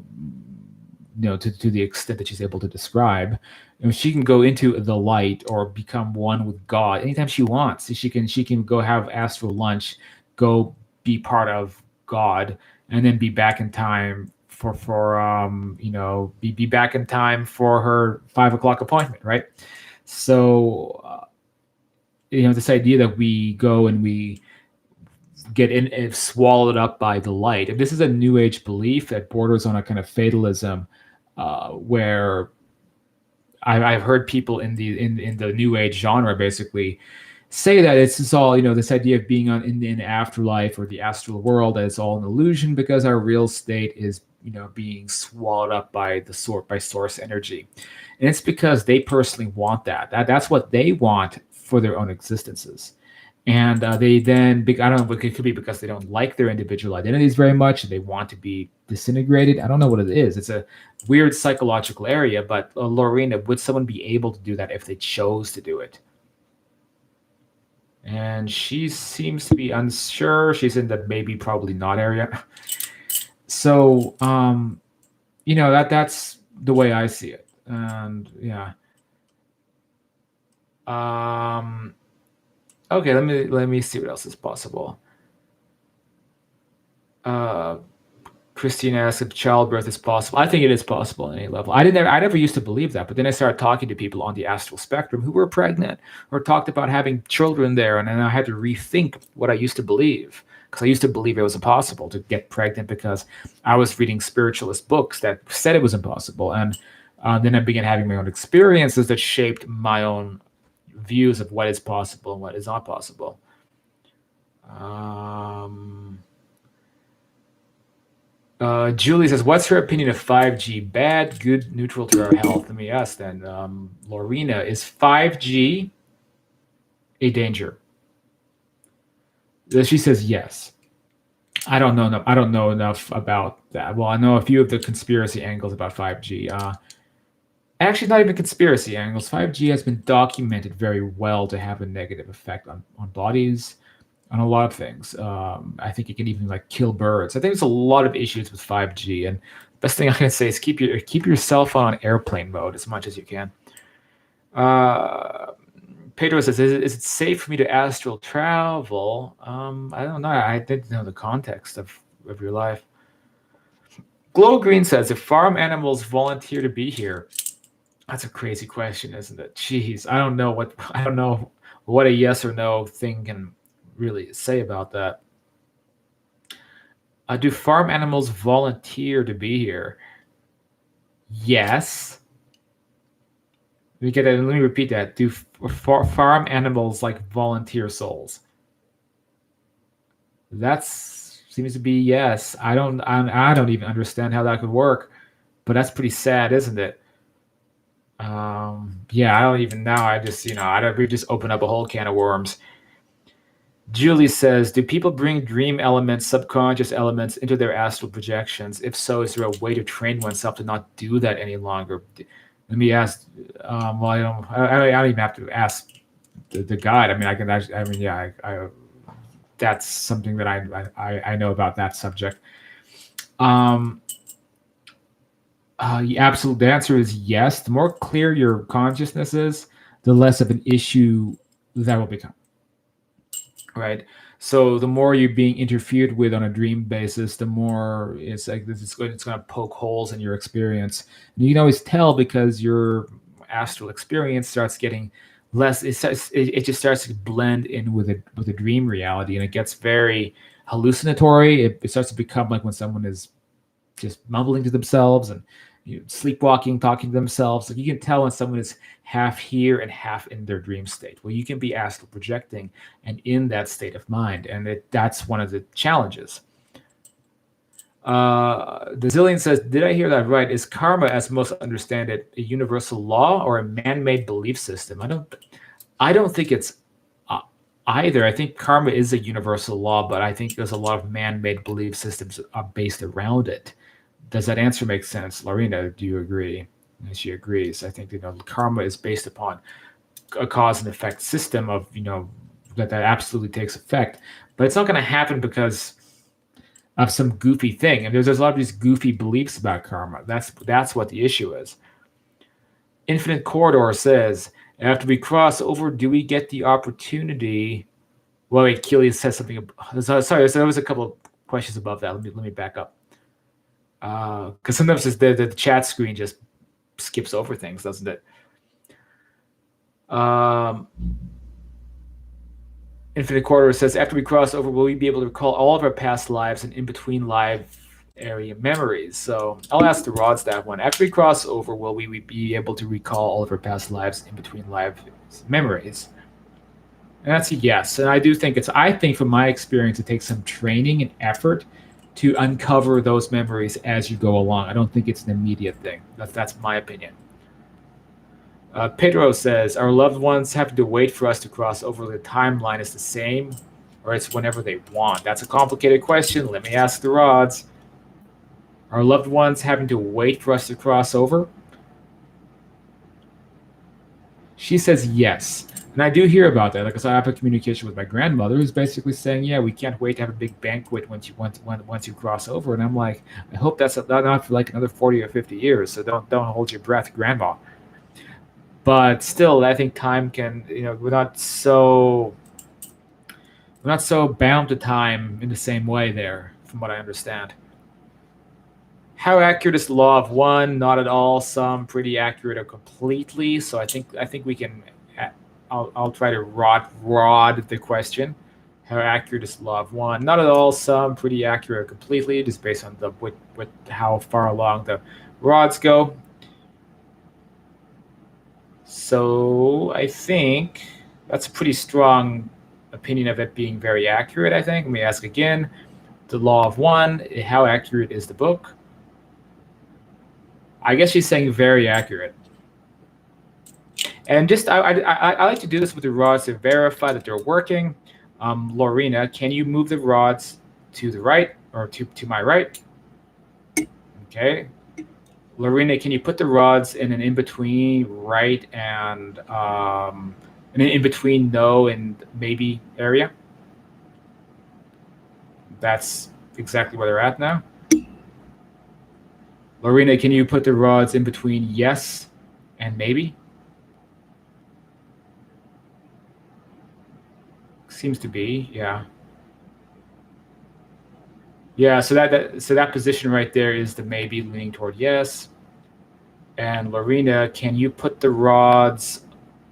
to the extent that she's able to describe, she can go into the light or become one with God anytime she wants. She can go have astral lunch, go be part of God, and then be back in time be back in time for her 5 o'clock appointment, right? So this idea that we go and we get in and swallowed up by the light. And this is a new age belief that borders on a kind of fatalism, where I've heard people in the new age genre basically say that it's all this idea of being in afterlife or the astral world, that it's all an illusion because our real state is being swallowed up by source energy. And it's because they personally want that's what they want for their own existences. And they then, I don't know, it could be because they don't like their individual identities very much and they want to be disintegrated. I don't know what it is. It's a weird psychological area, but Lawrina, would someone be able to do that if they chose to do it? And she seems to be unsure. She's in the maybe, probably not area. So, that's the way I see it. And yeah. Okay, let me see what else is possible. Christine asks if childbirth is possible. I think it is possible on any level. I never used to believe that, but then I started talking to people on the astral spectrum who were pregnant or talked about having children there, and then I had to rethink what I used to believe, because I used to believe it was impossible to get pregnant because I was reading spiritualist books that said it was impossible, and then I began having my own experiences that shaped my own views of what is possible and what is not possible. Julie says, what's her opinion of 5G? Bad, good, neutral to our health? Let me ask then. Lawrina, is 5G a danger? She says yes. I don't know enough about that. Well, I know a few of the conspiracy angles about 5G. Actually, not even conspiracy angles. 5G has been documented very well to have a negative effect on bodies, on a lot of things. I think it can even kill birds. I think there's a lot of issues with 5G, and best thing I can say is keep your cell phone on airplane mode as much as you can. Pedro says, is it safe for me to astral travel? I don't know. I didn't know the context of your life. Glow Green says, if farm animals volunteer to be here. That's a crazy question, isn't it? Jeez, I don't know what a yes or no thing can really say about that. Do farm animals volunteer to be here? Yes. Let me repeat that. Do farm animals volunteer souls? That seems to be yes. I don't even understand how that could work, but that's pretty sad, isn't it? Yeah, I don't even know. We just open up a whole can of worms. Julie says, do people bring dream elements, subconscious elements into their astral projections? If so, is there a way to train oneself to not do that any longer? Let me ask. Well, I don't even have to ask the guide. I mean, I can actually. I mean, yeah. That's something that I know about that subject. The answer is yes. The more clear your consciousness is, the less of an issue that will become. Right. So the more you're being interfered with on a dream basis, the more it's going to poke holes in your experience. And you can always tell because your astral experience starts getting less. It just starts to blend in with a dream reality, and it gets very hallucinatory. It starts to become like when someone is just mumbling to themselves and sleepwalking, talking to themselves. You can tell when someone is half here and half in their dream state. Well, you can be astral projecting and in that state of mind, and that's one of the challenges. The Zillion says, did I hear that right? Is karma, as most understand it, a universal law or a man-made belief system? I don't think it's either. I think karma is a universal law, but I think there's a lot of man-made belief systems based around it. Does that answer make sense? Lawrina, do you agree? And she agrees. I think karma is based upon a cause and effect system of that absolutely takes effect. But it's not going to happen because of some goofy thing. And there's a lot of these goofy beliefs about karma. That's what the issue is. Infinite Corridor says, after we cross over, do we get the opportunity? Well, wait, Keely says something. Sorry, so there was a couple of questions above that. Let me back up. Because sometimes the chat screen just skips over things, doesn't it? Infinite Corridor says, after we cross over, will we be able to recall all of our past lives and in-between live area memories? So I'll ask the rods that one. After we cross over, will we be able to recall all of our past lives in between live memories? And that's a yes. And I do think I think from my experience, it takes some training and effort to uncover those memories as you go along. I don't think it's an immediate thing. That's my opinion. Pedro says, our loved ones have to wait for us to cross over. The timeline is the same, or it's whenever they want. That's a complicated question. Let me ask the rods. Our loved ones having to wait for us to cross over? She says yes. And I do hear about that. Like I have a communication with my grandmother who's basically saying, yeah, we can't wait to have a big banquet once you cross over. And I'm like, I hope that's not for like another 40 or 50 years. So don't hold your breath, grandma. But still, I think time can, we're not so bound to time in the same way there, from what I understand. How accurate is the law of one? Not at all. Some pretty accurate or completely. So I think we can. I'll try to rod the question. How accurate is the law of one? Not at all. Some pretty accurate or completely, just based on how far along the rods go. So I think that's a pretty strong opinion of it being very accurate, I think. Let me ask again. The law of one, how accurate is the book? I guess she's saying very accurate. And just I like to do this with the rods to verify that they're working. Lawrina, can you move the rods to the right or to my right? Okay. Lawrina, can you put the rods in an in-between right and an in-between no and maybe area? That's exactly where they're at now. Lawrina, can you put the rods in between yes and maybe? Seems to be, yeah. Yeah, so that position right there is the maybe leaning toward yes. And Lawrina, can you put the rods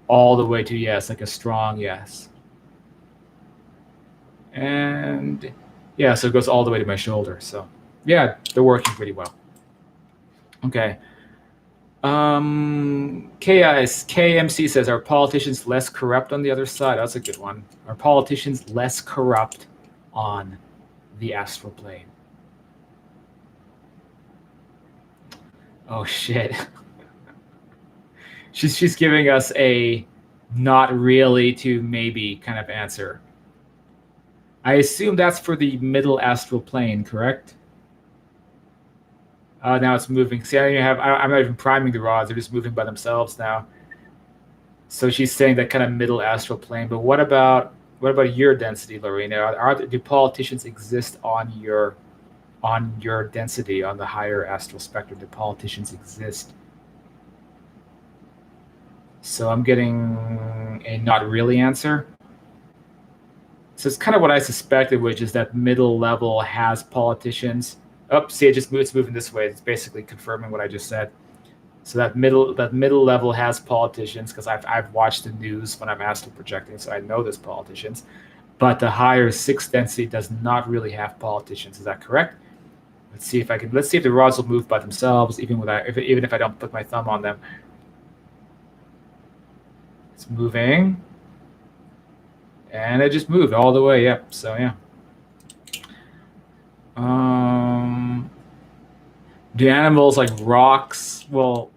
all the way to yes, like a strong yes? And yeah, so it goes all the way to my shoulder. So yeah, they're working pretty well. Okay. KMC says, are politicians less corrupt on the other side? That's a good one. Are politicians less corrupt on the astral plane? Oh shit. She's giving us a not really to maybe kind of answer. I assume that's for the middle astral plane, correct? Now it's moving. See, I'm not even priming the rods. They're just moving by themselves now. So she's saying that kind of middle astral plane. But what about your density, Lawrina? Do politicians exist on your density, on the higher astral spectrum? Do politicians exist? So I'm getting a not really answer. So it's kind of what I suspected, which is that middle level has politicians. Oh, see, it's moving this way. It's basically confirming what I just said. So that middle level has politicians, because I've watched the news when I'm astral projecting, so I know there's politicians. But the higher sixth density does not really have politicians. Is that correct? Let's see if the rods will move by themselves, even if I don't put my thumb on them. It's moving, and it just moved all the way. Yep. So yeah. Do animals like rocks? Well,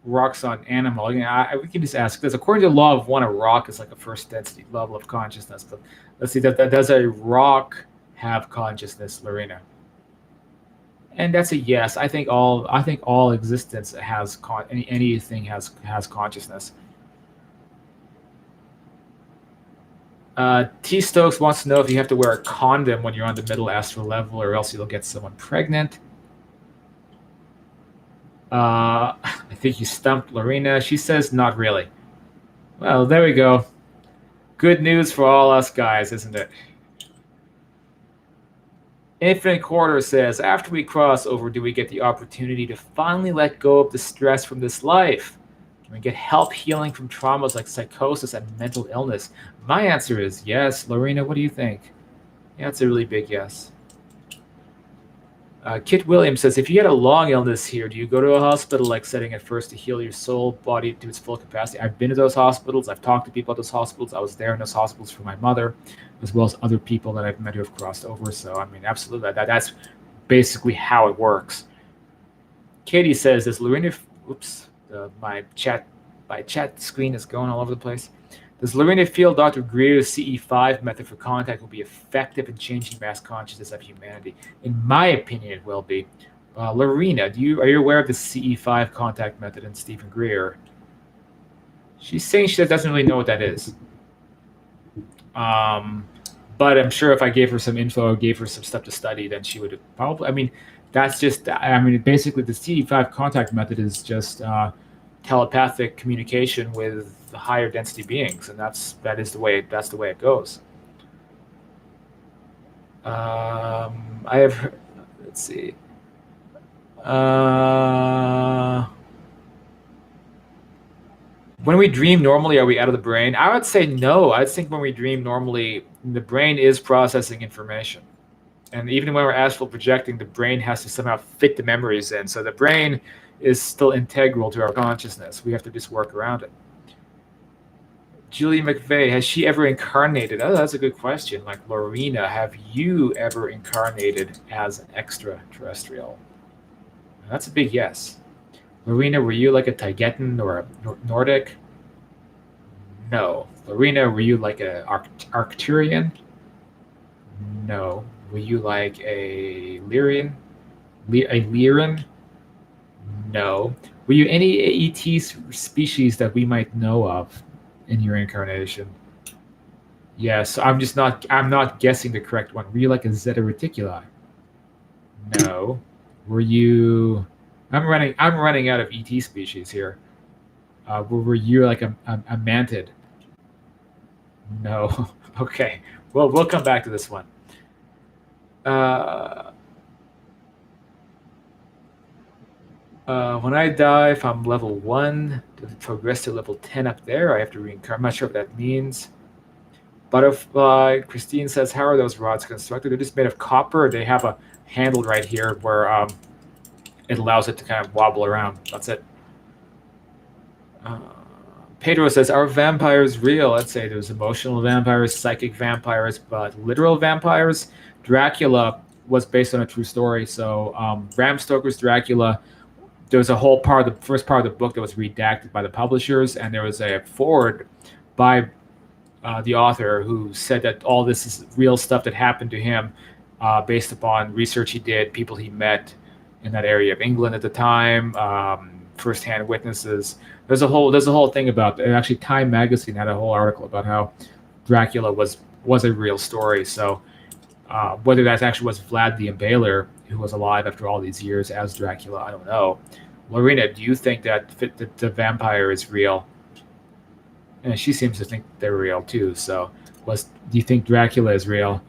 rocks on animal. We can just ask this. According to the law of one, a rock is like a first density level of consciousness. But let's see, that does a rock have consciousness, Lawrina? And that's a yes. I think all existence has anything has consciousness. T Stokes wants to know if you have to wear a condom when you're on the middle astral level, or else you'll get someone pregnant. I think you stumped Lawrina. She says not really. Well, there we go. Good news for all us guys, isn't it? Infinite Quarter says, after we cross over, do we get the opportunity to finally let go of the stress from this life? Can we get help healing from traumas like psychosis and mental illness? My answer is yes. Lawrina, what do you think? Yeah, it's a really big yes. Kit Williams says, if you had a long illness here, do you go to a hospital-like setting at first to heal your soul, body to its full capacity? I've been to those hospitals. I've talked to people at those hospitals. I was there in those hospitals for my mother, as well as other people that I've met who have crossed over. So, I mean, absolutely, that's basically how it works. Katie says, does Lawrina... Oops, my chat screen is going all over the place. Does Lawrina feel Dr. Greer's CE5 method for contact will be effective in changing mass consciousness of humanity? In my opinion, it will be. Lawrina, are you aware of the CE5 contact method in Stephen Greer? She's saying she doesn't really know what that is. But I'm sure if I gave her some info, gave her some stuff to study, then she would probably. I mean, that's just. I mean, basically, the CE5 contact method is just telepathic communication with the higher density beings, and that's the way it goes. I have, let's see. When we dream normally, are we out of the brain? I would say no. I think when we dream normally, the brain is processing information. And even when we're astral projecting, the brain has to somehow fit the memories in. So the brain is still integral to our consciousness. We have to just work around it. Julie McVeigh, has she ever incarnated? Oh, that's a good question. Like Lawrina, have you ever incarnated as an extraterrestrial? That's a big yes. Lawrina, were you like a Taigetan or a Nordic? No. Lawrina, were you like a Arcturian? No. Were you like a Lyrian? A Lyran? No. Were you any ET species that we might know of in your incarnation? Yes. I'm not guessing the correct one. Were you like a Zeta Reticuli? No. Were you? I'm running out of ET species here. Were you like a mantid? No. Okay. Well, we'll come back to this one. When I die, if I'm level 1, to progress to level 10 up there, I have to reincarnate. I'm not sure what that means. Butterfly, Christine says, how are those rods constructed? They're just made of copper. They have a handle right here where it allows it to kind of wobble around. That's it. Pedro says, are vampires real? I'd say there's emotional vampires, psychic vampires, but literal vampires? Dracula was based on a true story. So Bram Stoker's Dracula, there was a whole part of the first part of the book that was redacted by the publishers, and there was a foreword by the author who said that all this is real stuff that happened to him based upon research he did, people he met in that area of England at the time, firsthand witnesses. There's a whole thing about it. Actually, Time magazine had a whole article about how Dracula was a real story. So whether that actually was Vlad the Impaler, who was alive after all these years as Dracula, I don't know. Lawrina, do you think that the vampire is real? And she seems to think they're real too. So, do you think Dracula is real?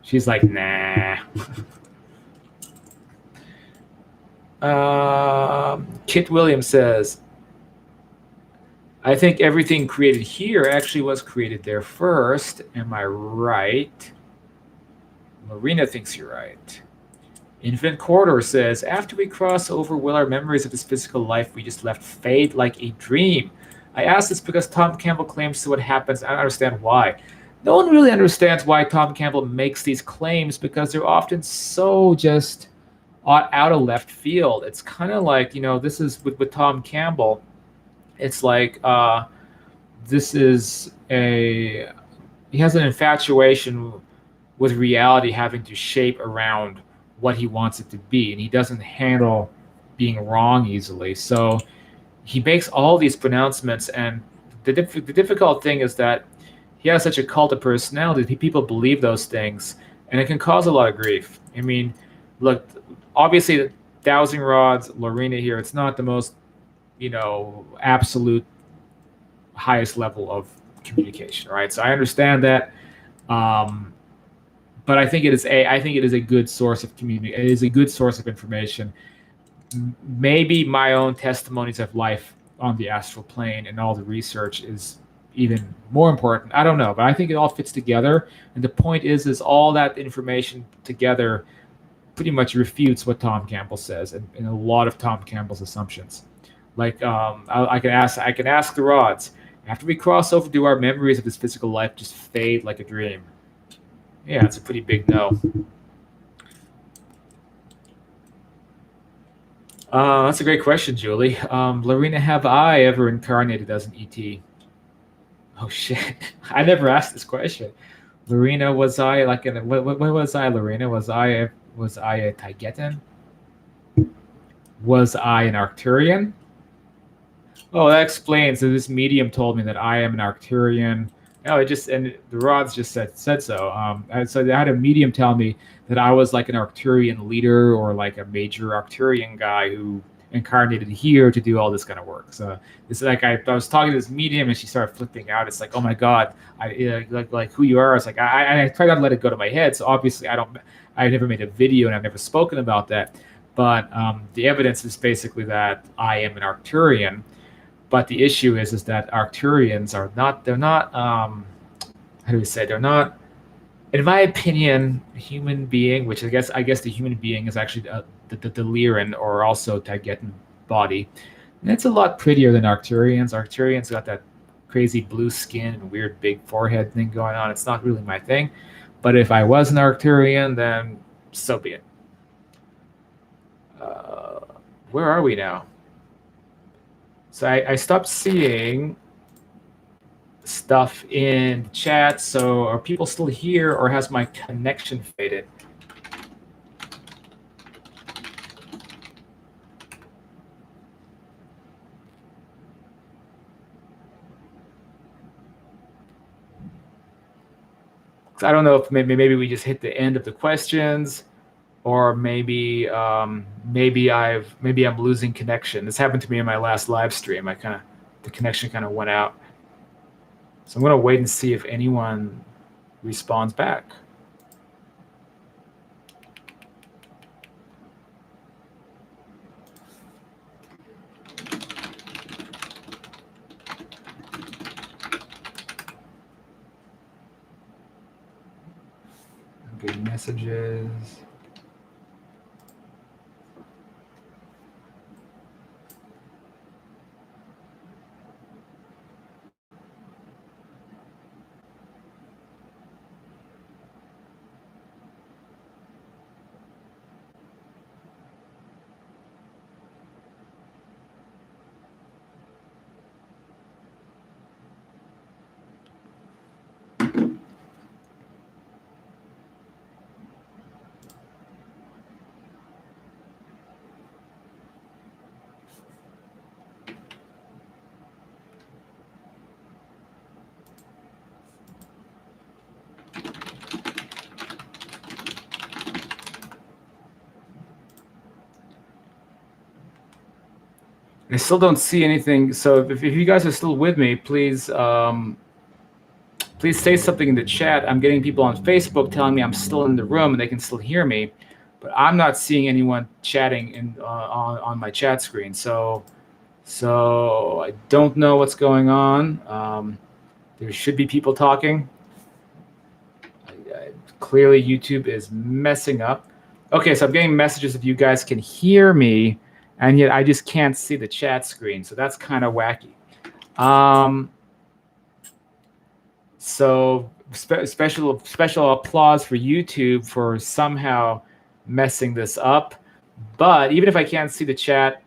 She's like, nah. Kit Williams says, I think everything created here actually was created there first. Am I right? Lawrina thinks you're right. Infinite Corridor says, after we cross over, will our memories of this physical life we just left fade like a dream? I ask this because Tom Campbell claims to what happens. I don't understand why. No one really understands why Tom Campbell makes these claims, because they're often so just out of left field. It's kind of like, this is with Tom Campbell. It's like he has an infatuation with reality having to shape around what he wants it to be, and he doesn't handle being wrong easily. So he makes all these pronouncements, and the difficult thing is that he has such a cult of personality. People believe those things, and it can cause a lot of grief. I mean, look, obviously, the dowsing rods, Lawrina here, it's not the most, absolute highest level of communication, right? So I understand that, but I think it is a good source of community. It is a good source of information. Maybe my own testimonies of life on the astral plane and all the research is even more important. I don't know, but I think it all fits together. And the point is all that information together pretty much refutes what Tom Campbell says and a lot of Tom Campbell's assumptions. Like I can ask the rods, after we cross over, do our memories of this physical life just fade like a dream? Yeah, it's a pretty big no. That's a great question, Julie. Lawrina, have I ever incarnated as an ET? Oh shit! I never asked this question. Lawrina, was I like what was I, Lawrina? Was I a Taigetan? Was I an Arcturian? Oh, that explains. So this medium told me that I am an Arcturian. No, and the rods just said so. So I had a medium tell me that I was like an Arcturian leader or like a major Arcturian guy who incarnated here to do all this kind of work. So it's like I was talking to this medium and she started flipping out. It's like, oh my god, like who you are. It's like I try not to let it go to my head. So obviously I never made a video and I've never spoken about that. But the evidence is basically that I am an Arcturian. But the issue is that Arcturians are not. They're not. How do we say? They're not. In my opinion, a human being, which I guess the human being is actually the Lyran or also Taigetan body, and it's a lot prettier than Arcturians. Arcturians got that crazy blue skin and weird big forehead thing going on. It's not really my thing. But if I was an Arcturian, then so be it. Where are we now? So I stopped seeing stuff in the chat. So are people still here or has my connection faded? I don't know if maybe we just hit the end of the questions, or maybe I'm losing connection. This happened to me in my last live stream. The connection kind of went out. So I'm going to wait and see if anyone responds back. Good messages. I still don't see anything. So if you guys are still with me, please please say something in the chat. I'm getting people on Facebook telling me I'm still in the room and they can still hear me, but I'm not seeing anyone chatting on my chat screen. So I don't know what's going on. There should be people talking. Clearly, YouTube is messing up. Okay, so I'm getting messages if you guys can hear me, and yet I just can't see the chat screen. So that's kind of wacky. So special applause for YouTube for somehow messing this up. But even if I can't see the chat,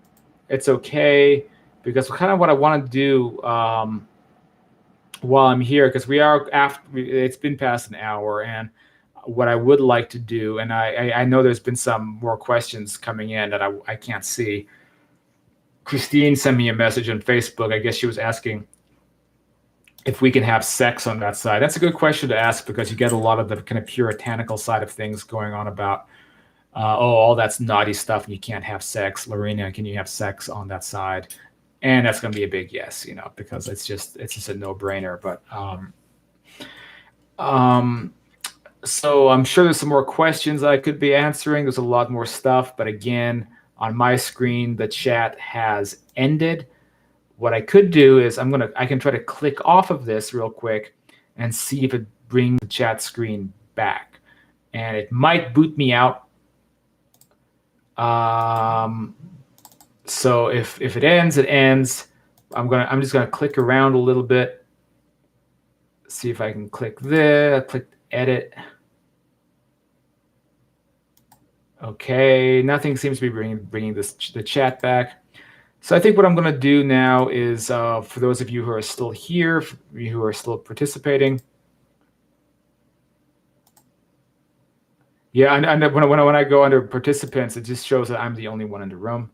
it's okay, because kind of what I want to do while I'm here, because it's been past an hour, and what I would like to do, and I know there's been some more questions coming in that I can't see. Christine sent me a message on Facebook. I guess she was asking if we can have sex on that side. That's a good question to ask because you get a lot of the kind of puritanical side of things going on about, all that's naughty stuff and you can't have sex. Lawrina, can you have sex on that side? And that's going to be a big yes, because it's just a no-brainer. But so I'm sure there's some more questions I could be answering. There's a lot more stuff, but again, on my screen, the chat has ended. What I could do is I can try to click off of this real quick and see if it brings the chat screen back. And it might boot me out. So if it ends, it ends. I'm just gonna click around a little bit. See if I can click there. Click edit. Okay, nothing seems to be bringing the chat back. So I think what I'm going to do now is, for those of you who are still here, for you who are still participating. Yeah, and when I go under participants, it just shows that I'm the only one in the room.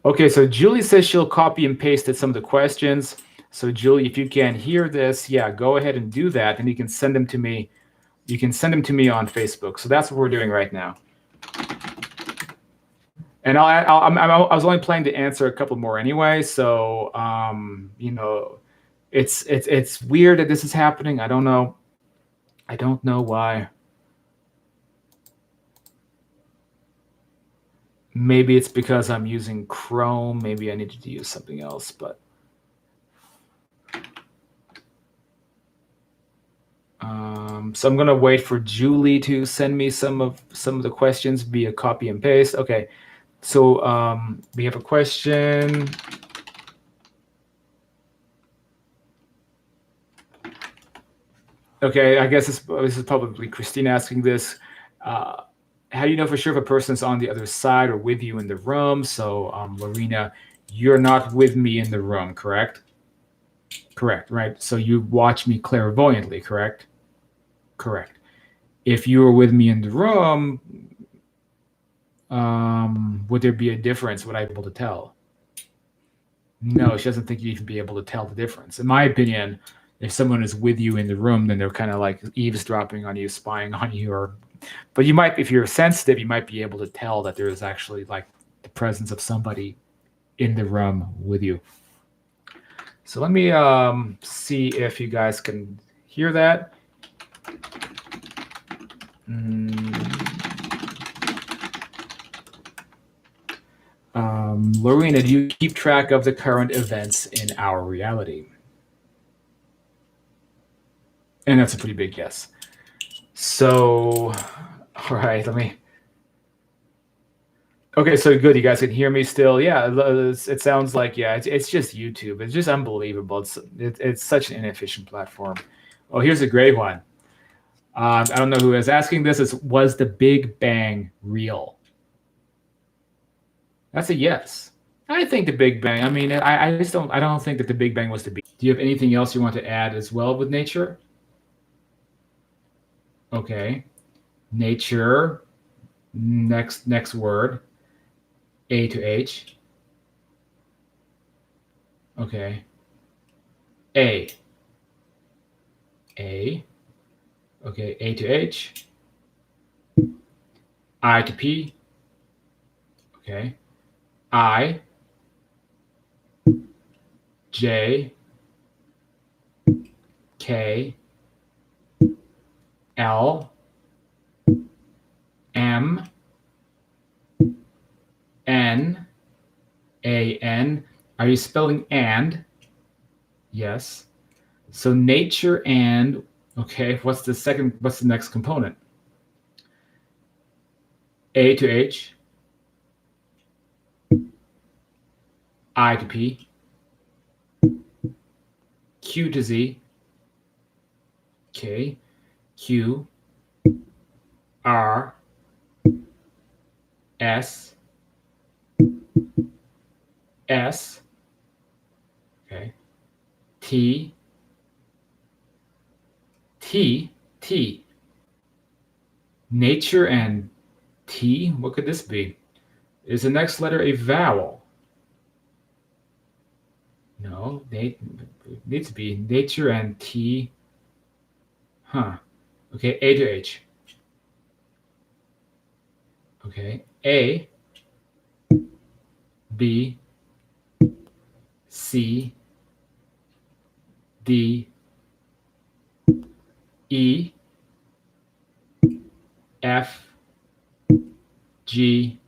Okay, so Julie says she'll copy and pasted some of the questions. So Julie, if you can hear this, yeah, go ahead and do that, and you can send them to me. You can send them to me on Facebook. So that's what we're doing right now. And I was only planning to answer a couple more anyway. So it's weird that this is happening. I don't know. I don't know why. Maybe it's because I'm using Chrome. Maybe I needed to use something else, but so I'm gonna wait for Julie to send me some of the questions via copy and paste. Okay, so we have a question. Okay, I guess this is probably Christine asking this. How do you know for sure if a person's on the other side or with you in the room? So, Lawrina, you're not with me in the room, correct? Correct, right? So you watch me clairvoyantly, correct? Correct. If you were with me in the room, would there be a difference? Would I be able to tell? No, she doesn't think you'd even be able to tell the difference. In my opinion, if someone is with you in the room, then they're kind of like eavesdropping on you, spying on you, but you might, if you're sensitive, you might be able to tell that there is actually like the presence of somebody in the room with you. So let me see if you guys can hear that. Lawrina, do you keep track of the current events in our reality? And that's a pretty big yes. So, all right, okay, so good. You guys can hear me still. Yeah, it sounds like, yeah, it's just YouTube. It's just unbelievable. It's such an inefficient platform. Oh, here's a great one. I don't know who is asking this. Was the Big Bang real? That's a yes. I think the Big Bang. I mean, I don't think that the Big Bang was the Big. Do you have anything else you want to add as well with nature? Okay, nature. Next word. A to H. Okay. A. Okay, A to H. I to P. Okay. I. J. K. L. M. N. A. N. Are you spelling and? Yes. So nature and, okay, what's the next component? A to H. I to P. Q to Z. K. Q. R. S. S. T, T, T. Nature and T? What could this be? Is the next letter a vowel? No, it needs to be nature and T. Huh. Okay, A to H. Okay, A, B, C, D, E, F, G,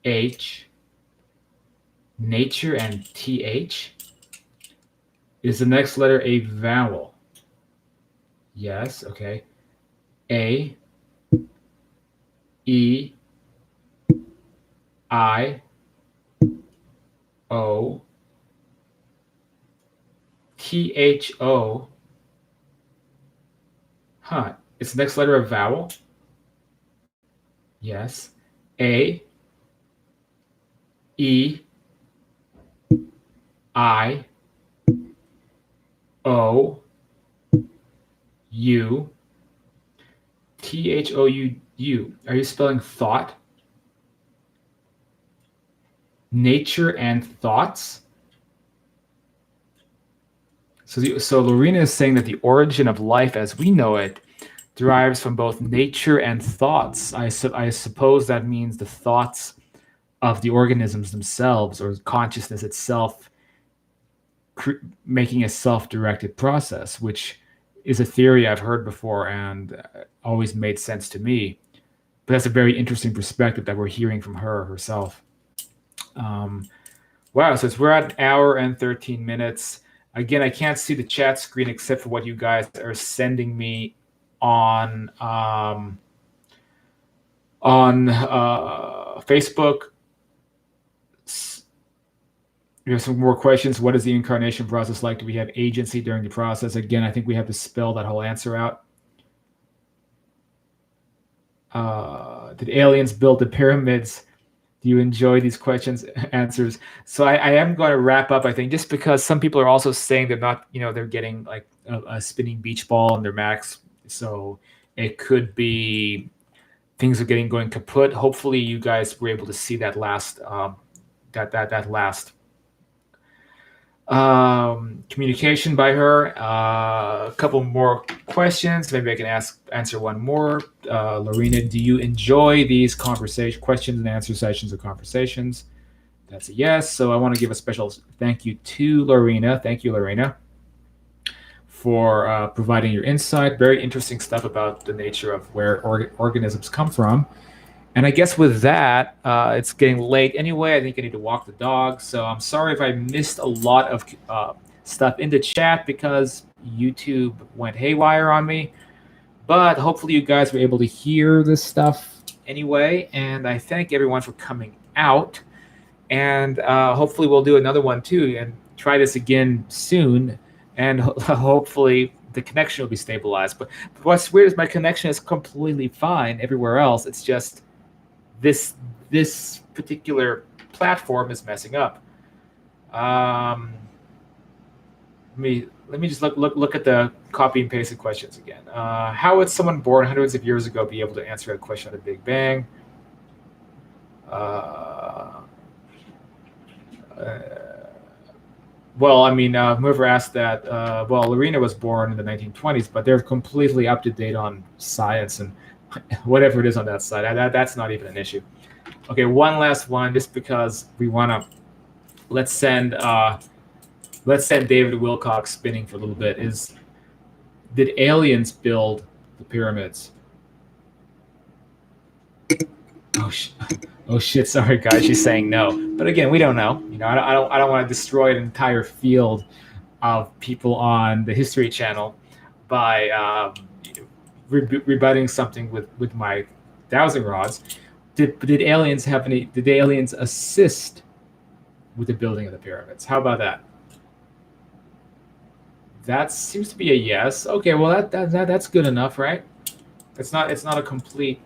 H, nature and TH. Is the next letter a vowel? Yes, okay. A, E, I, O, THO. Huh. Is the next letter a vowel? Yes. A, E, I, O, U, THOU. Are you spelling thought? Nature and thoughts? So Lawrina is saying that the origin of life as we know it derives from both nature and thoughts. I suppose that means the thoughts of the organisms themselves, or consciousness itself, making a self-directed process, which is a theory I've heard before and always made sense to me. But that's a very interesting perspective that we're hearing from her herself. Wow, so we're at an hour and 13 minutes. Again, I can't see the chat screen except for what you guys are sending me on Facebook. We have some more questions. What is the incarnation process like? Do we have agency during the process? Again, I think we have to spell that whole answer out. Did aliens build the pyramids? Do you enjoy these questions answers? So I am going to wrap up, I think, just because some people are also saying they're not, they're getting like a spinning beach ball on their Macs. So it could be things are going kaput. Hopefully you guys were able to see that last that last communication by her. A couple more questions. Maybe I can answer one more. Lawrina, do you enjoy these questions and answer sessions or conversations? That's a yes. So I want to give a special thank you to Lawrina. Thank you, Lawrina, for providing your insight. Very interesting stuff about the nature of where organisms come from. And I guess with that, it's getting late anyway. I think I need to walk the dog. So I'm sorry if I missed a lot of stuff in the chat because YouTube went haywire on me. But hopefully you guys were able to hear this stuff anyway. And I thank everyone for coming out. And hopefully we'll do another one too and try this again soon. And hopefully the connection will be stabilized. But what's weird is my connection is completely fine everywhere else. It's just this particular platform is messing up. Let me just look at the copy and pasted questions again. How would someone born hundreds of years ago be able to answer that question on the Big Bang? Well, I mean, whoever asked that, well, Lawrina was born in the 1920s, but they're completely up to date on science and whatever it is on that side. That's not even an issue. Okay, one last one, just because we want to. Let's send David Wilcox spinning for a little bit. Did aliens build the pyramids? Oh shit! Sorry, guys. She's saying no, but again, we don't know. I don't want to destroy an entire field of people on the History Channel by rebutting something with my dowsing rods. Did aliens have any? Did the aliens assist with the building of the pyramids? How about that? That seems to be a yes. Okay, well that's good enough, right? It's not a complete.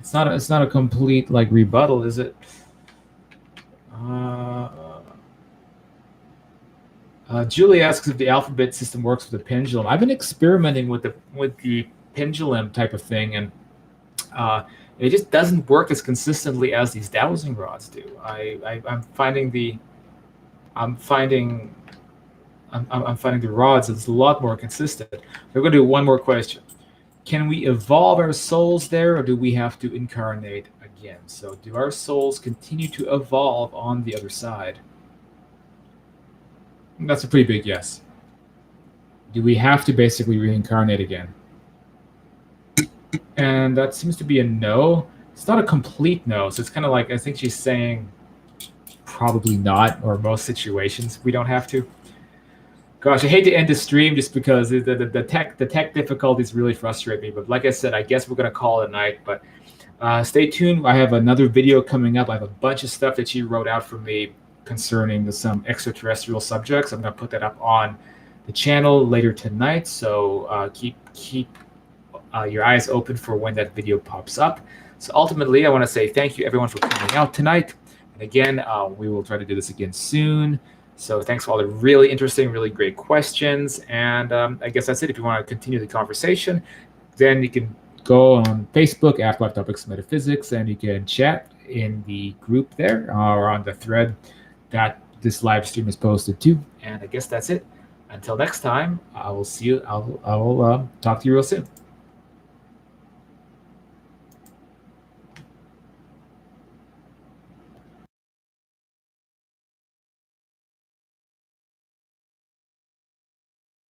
It's not a complete like rebuttal, is it? Julie asks if the alphabet system works with the pendulum. I've been experimenting with the pendulum type of thing, and it just doesn't work as consistently as these dowsing rods do. I'm finding the rods is a lot more consistent. We're going to do one more question. Can we evolve our souls there, or do we have to incarnate again? So do our souls continue to evolve on the other side? That's a pretty big yes. Do we have to basically reincarnate again? And that seems to be a no. It's not a complete no, so it's kind of like, I think she's saying probably not, or most situations we don't have to. Gosh, I hate to end the stream just because the tech difficulties really frustrate me. But like I said, I guess we're gonna call it a night. But stay tuned. I have another video coming up. I have a bunch of stuff that she wrote out for me concerning some extraterrestrial subjects. I'm gonna put that up on the channel later tonight. So keep your eyes open for when that video pops up. So ultimately, I want to say thank you everyone for coming out tonight. And again, we will try to do this again soon. So thanks for all the really interesting, really great questions. And I guess that's it. If you want to continue the conversation, then you can go on Facebook, Afterlife Topics Metaphysics, and you can chat in the group there or on the thread that this live stream is posted to. And I guess that's it. Until next time, I will see you. I will talk to you real soon.